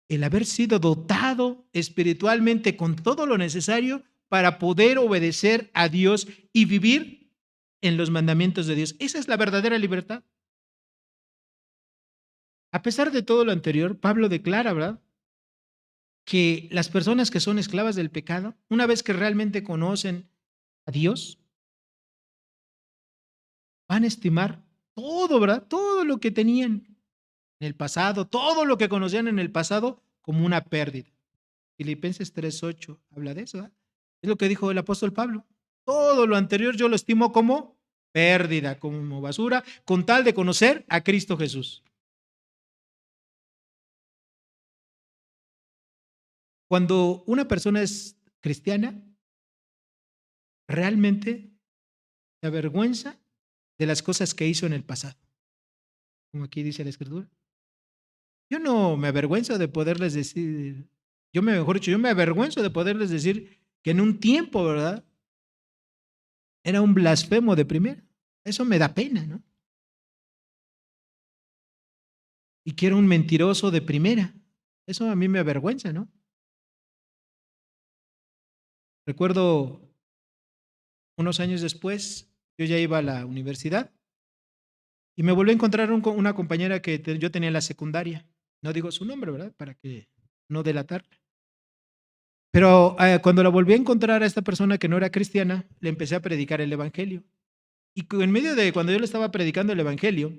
Speaker 1: El haber sido dotado espiritualmente con todo lo necesario para poder obedecer a Dios y vivir en los mandamientos de Dios. Esa es la verdadera libertad. A pesar de todo lo anterior, Pablo declara, ¿verdad?, que las personas que son esclavas del pecado, una vez que realmente conocen a Dios, van a estimar todo, ¿verdad? Todo lo que tenían en el pasado, todo lo que conocían en el pasado como una pérdida. Filipenses 3:8 habla de eso, ¿verdad? Es lo que dijo el apóstol Pablo. Todo lo anterior yo lo estimo como pérdida, como basura, con tal de conocer a Cristo Jesús. Cuando una persona es cristiana, realmente se avergüenza de las cosas que hizo en el pasado, como aquí dice la Escritura. Yo no me avergüenzo de poderles decir, mejor dicho, yo me avergüenzo de poderles decir que en un tiempo, ¿verdad?, era un blasfemo de primera. Eso me da pena, ¿no? Y que era un mentiroso de primera. Eso a mí me avergüenza, ¿no? Recuerdo unos años después, yo ya iba a la universidad y me volví a encontrar una compañera que yo tenía en la secundaria. No digo su nombre, ¿verdad? Para que no delatarla. Pero cuando la volví a encontrar a esta persona que no era cristiana, le empecé a predicar el evangelio. Y en medio de cuando yo le estaba predicando el evangelio,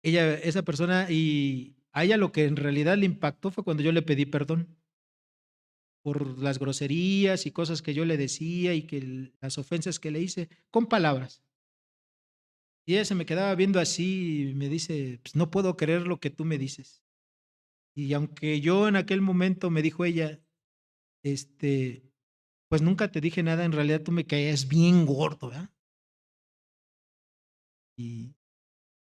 Speaker 1: esa persona, y a ella lo que en realidad le impactó fue cuando yo le pedí perdón por las groserías y cosas que yo le decía y que las ofensas que le hice con palabras. Y ella se me quedaba viendo así y me dice, pues no puedo creer lo que tú me dices. Y aunque yo en aquel momento, me dijo ella, pues nunca te dije nada, en realidad tú me caías bien gordo, ¿verdad? Y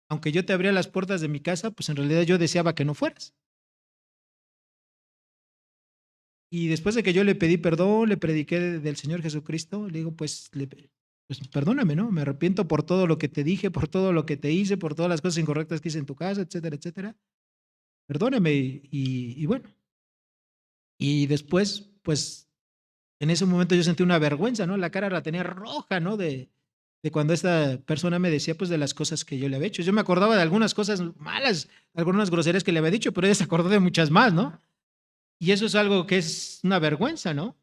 Speaker 1: aunque yo te abría las puertas de mi casa, pues en realidad yo deseaba que no fueras. Y después de que yo le pedí perdón, le prediqué del Señor Jesucristo, le digo, pues perdóname, ¿no? Me arrepiento por todo lo que te dije, por todo lo que te hice, por todas las cosas incorrectas que hice en tu casa, etcétera, etcétera. Perdóname. Y bueno, y después, pues en ese momento yo sentí una vergüenza, ¿no? La cara la tenía roja, ¿no? De cuando esta persona me decía, pues, de las cosas que yo le había hecho. Yo me acordaba de algunas cosas malas, algunas groserías que le había dicho, pero ella se acordó de muchas más, ¿no? Y eso es algo que es una vergüenza, ¿no?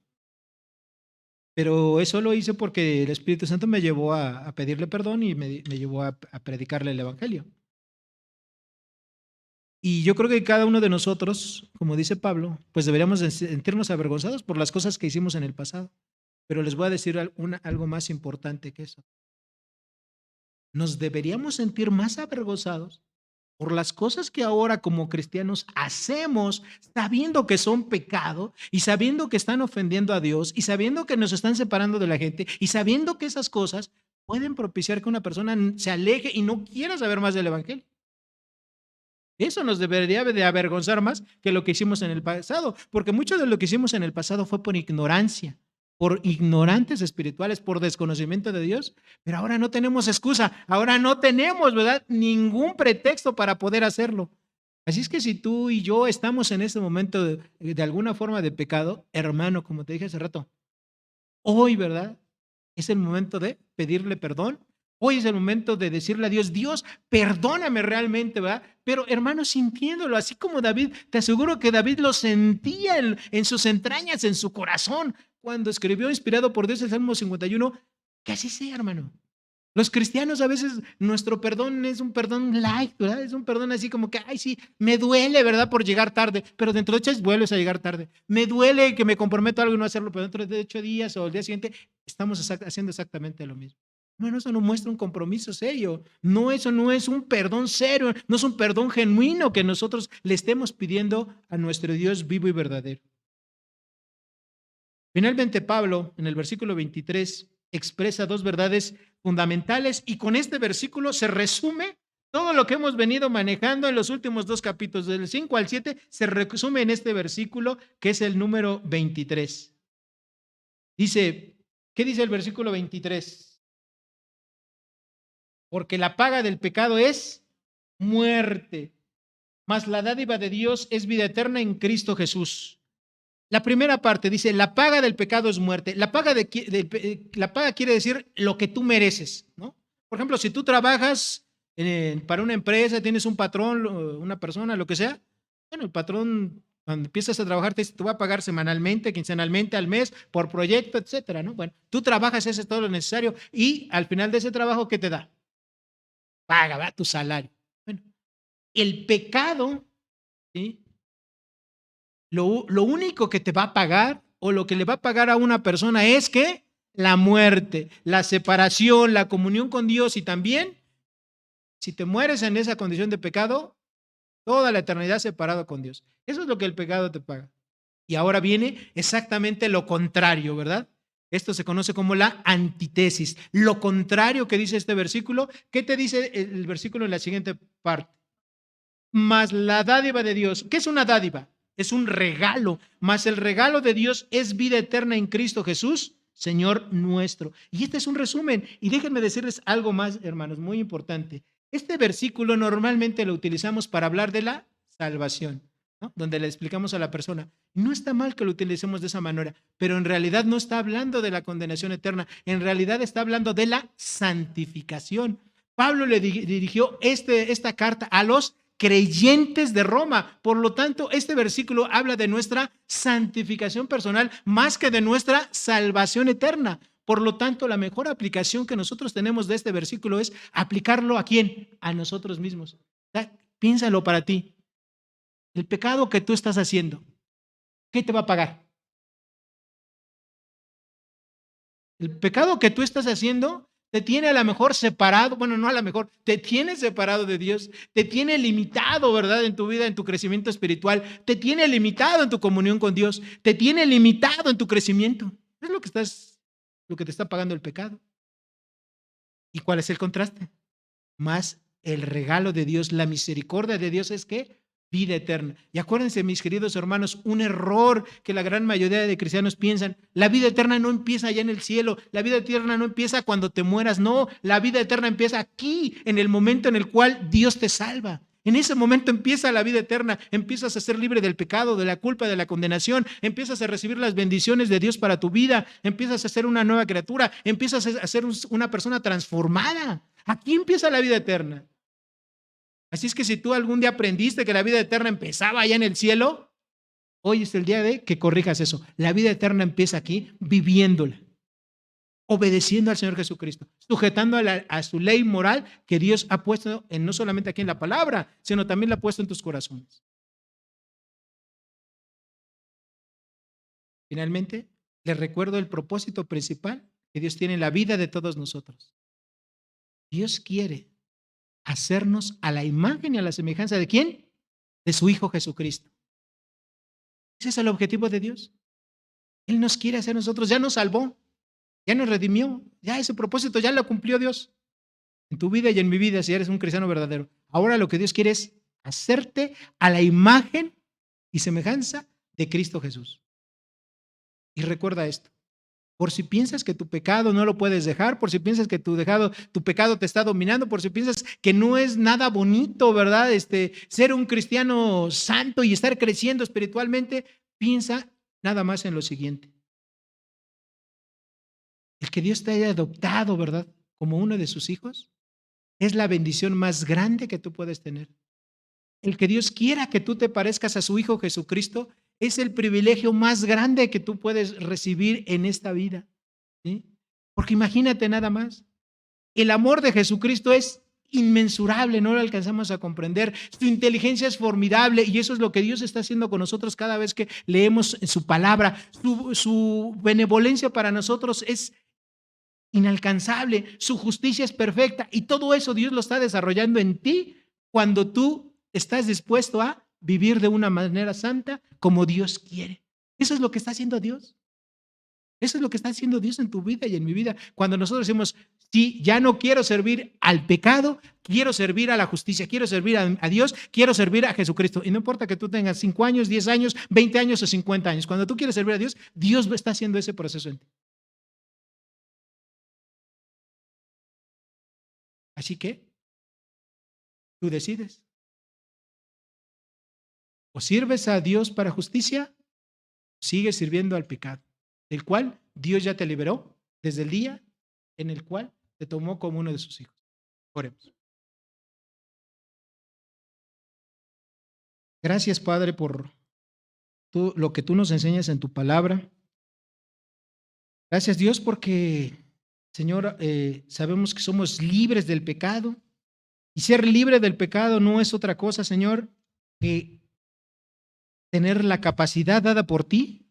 Speaker 1: Pero eso lo hice porque el Espíritu Santo me llevó a pedirle perdón y me llevó a predicarle el Evangelio. Y yo creo que cada uno de nosotros, como dice Pablo, pues deberíamos de sentirnos avergonzados por las cosas que hicimos en el pasado. Pero les voy a decir algo más importante que eso. Nos deberíamos sentir más avergonzados por las cosas que ahora como cristianos hacemos, sabiendo que son pecado y sabiendo que están ofendiendo a Dios y sabiendo que nos están separando de la gente y sabiendo que esas cosas pueden propiciar que una persona se aleje y no quiera saber más del Evangelio. Eso nos debería de avergonzar más que lo que hicimos en el pasado, porque mucho de lo que hicimos en el pasado fue por ignorancia, por ignorantes espirituales, por desconocimiento de Dios, pero ahora no tenemos excusa, ahora no tenemos, ¿verdad?, ningún pretexto para poder hacerlo. Así es que si tú y yo estamos en este momento de alguna forma de pecado, hermano, como te dije hace rato, hoy, ¿verdad?, es el momento de pedirle perdón. Hoy es el momento de decirle a Dios, Dios, perdóname realmente, ¿verdad? Pero hermano, sintiéndolo, así como David, te aseguro que David lo sentía en sus entrañas, en su corazón, cuando escribió, inspirado por Dios, el Salmo 51, que así sea, hermano. Los cristianos a veces, nuestro perdón es un perdón light, ¿verdad? Es un perdón así como que, ay, sí, me duele, ¿verdad?, por llegar tarde, pero dentro de 8 días vuelves a llegar tarde. Me duele que me comprometo a algo y no hacerlo, pero dentro de 8 días o el día siguiente estamos haciendo exactamente lo mismo. Bueno, eso no muestra un compromiso serio. No, eso no es un perdón serio, no es un perdón genuino que nosotros le estemos pidiendo a nuestro Dios vivo y verdadero. Finalmente, Pablo, en el versículo 23, expresa dos verdades fundamentales y con este versículo se resume todo lo que hemos venido manejando en los últimos dos capítulos, del 5 al 7, se resume en este versículo que es el número 23. Dice, ¿qué dice el versículo 23? Porque la paga del pecado es muerte, mas la dádiva de Dios es vida eterna en Cristo Jesús. La primera parte dice, la paga del pecado es muerte. La paga quiere decir lo que tú mereces, ¿no? Por ejemplo, si tú trabajas para una empresa, tienes un patrón, una persona, lo que sea, bueno, el patrón cuando empiezas a trabajar te dice, te va a pagar semanalmente, quincenalmente, al mes, por proyecto, etcétera, ¿no? Bueno, tú trabajas, ese es todo lo necesario y al final de ese trabajo, ¿qué te da? Paga, va, tu salario. Bueno, el pecado, ¿sí? Lo único que te va a pagar o lo que le va a pagar a una persona es que la muerte, la separación, la comunión con Dios y también, si te mueres en esa condición de pecado, toda la eternidad separado con Dios. Eso es lo que el pecado te paga. Y ahora viene exactamente lo contrario, ¿verdad? Esto se conoce como la antítesis. Lo contrario que dice este versículo, ¿qué te dice el versículo en la siguiente parte? Mas la dádiva de Dios, ¿qué es una dádiva? Es un regalo, mas el regalo de Dios es vida eterna en Cristo Jesús, Señor nuestro. Y este es un resumen. Y déjenme decirles algo más, hermanos, muy importante. Este versículo normalmente lo utilizamos para hablar de la salvación, ¿no? Donde le explicamos a la persona, no está mal que lo utilicemos de esa manera, pero en realidad no está hablando de la condenación eterna, en realidad está hablando de la santificación. Pablo le dirigió esta carta a los creyentes de Roma. Por lo tanto, este versículo habla de nuestra santificación personal más que de nuestra salvación eterna. Por lo tanto, la mejor aplicación que nosotros tenemos de este versículo es aplicarlo ¿a quién? A nosotros mismos. Piénsalo para ti. El pecado que tú estás haciendo, ¿qué te va a pagar? El pecado que tú estás haciendo te tiene a lo mejor separado, bueno, no a lo mejor, te tiene separado de Dios, te tiene limitado, ¿verdad? En tu vida, en tu crecimiento espiritual, te tiene limitado en tu comunión con Dios, te tiene limitado en tu crecimiento. Es lo que te está pagando el pecado. ¿Y cuál es el contraste? Más el regalo de Dios, la misericordia de Dios es que vida eterna. Y acuérdense, mis queridos hermanos, un error que la gran mayoría de cristianos piensan, la vida eterna no empieza allá en el cielo, la vida eterna no empieza cuando te mueras, no, la vida eterna empieza aquí, en el momento en el cual Dios te salva. En ese momento empieza la vida eterna, empiezas a ser libre del pecado, de la culpa, de la condenación, empiezas a recibir las bendiciones de Dios para tu vida, empiezas a ser una nueva criatura, empiezas a ser una persona transformada. Aquí empieza la vida eterna. Así es que si tú algún día aprendiste que la vida eterna empezaba allá en el cielo, hoy es el día de que corrijas eso. La vida eterna empieza aquí viviéndola, obedeciendo al Señor Jesucristo, sujetando a su ley moral que Dios ha puesto no solamente aquí en la palabra, sino también la ha puesto en tus corazones. Finalmente, les recuerdo el propósito principal que Dios tiene en la vida de todos nosotros. Dios quiere hacernos a la imagen y a la semejanza de ¿quién? De su Hijo Jesucristo. Ese es el objetivo de Dios. Él nos quiere hacer nosotros, ya nos salvó, ya nos redimió, ya ese propósito ya lo cumplió Dios en tu vida y en mi vida si eres un cristiano verdadero. Ahora lo que Dios quiere es hacerte a la imagen y semejanza de Cristo Jesús. Y recuerda esto, por si piensas que tu pecado no lo puedes dejar, por si piensas que tu pecado te está dominando, por si piensas que no es nada bonito, ¿verdad? Ser un cristiano santo y estar creciendo espiritualmente, piensa nada más en lo siguiente. El que Dios te haya adoptado, ¿verdad? Como uno de sus hijos, es la bendición más grande que tú puedes tener. El que Dios quiera que tú te parezcas a su Hijo Jesucristo es el privilegio más grande que tú puedes recibir en esta vida. ¿Sí? Porque imagínate nada más, el amor de Jesucristo es inmensurable, no lo alcanzamos a comprender. Su inteligencia es formidable y eso es lo que Dios está haciendo con nosotros cada vez que leemos su palabra. Su benevolencia para nosotros es inalcanzable, su justicia es perfecta y todo eso Dios lo está desarrollando en ti cuando tú estás dispuesto a vivir de una manera santa como Dios quiere. Eso es lo que está haciendo Dios. Eso es lo que está haciendo Dios en tu vida y en mi vida. Cuando nosotros decimos, sí, ya no quiero servir al pecado, quiero servir a la justicia, quiero servir a Dios, quiero servir a Jesucristo. Y no importa que tú tengas 5 años, 10 años, 20 años o 50 años. Cuando tú quieres servir a Dios, Dios está haciendo ese proceso en ti. Así que tú decides. O sirves a Dios para justicia, o sigues sirviendo al pecado, del cual Dios ya te liberó desde el día en el cual te tomó como uno de sus hijos. Oremos. Gracias, Padre, por lo que tú nos enseñas en tu palabra. Gracias, Dios, porque, Señor, sabemos que somos libres del pecado. Y ser libre del pecado no es otra cosa, Señor, que tener la capacidad dada por ti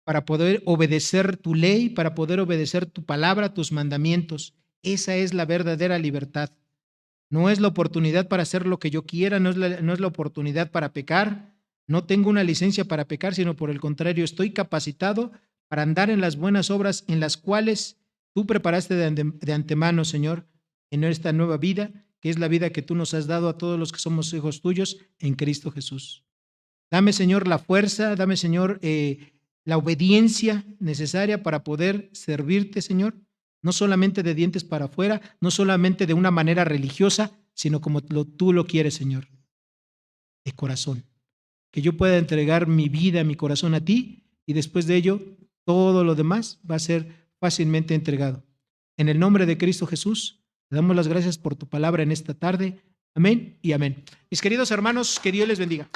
Speaker 1: para poder obedecer tu ley, para poder obedecer tu palabra, tus mandamientos. Esa es la verdadera libertad. No es la oportunidad para hacer lo que yo quiera, no es la oportunidad para pecar. No tengo una licencia para pecar, sino por el contrario, estoy capacitado para andar en las buenas obras en las cuales tú preparaste de antemano, Señor, en esta nueva vida, que es la vida que tú nos has dado a todos los que somos hijos tuyos en Cristo Jesús. Dame, Señor, la fuerza, dame, Señor, la obediencia necesaria para poder servirte, Señor, no solamente de dientes para afuera, no solamente de una manera religiosa, sino como tú lo quieres, Señor, de corazón. Que yo pueda entregar mi vida, mi corazón a ti, y después de ello, todo lo demás va a ser fácilmente entregado. En el nombre de Cristo Jesús, te damos las gracias por tu palabra en esta tarde. Amén y amén. Mis queridos hermanos, que Dios les bendiga.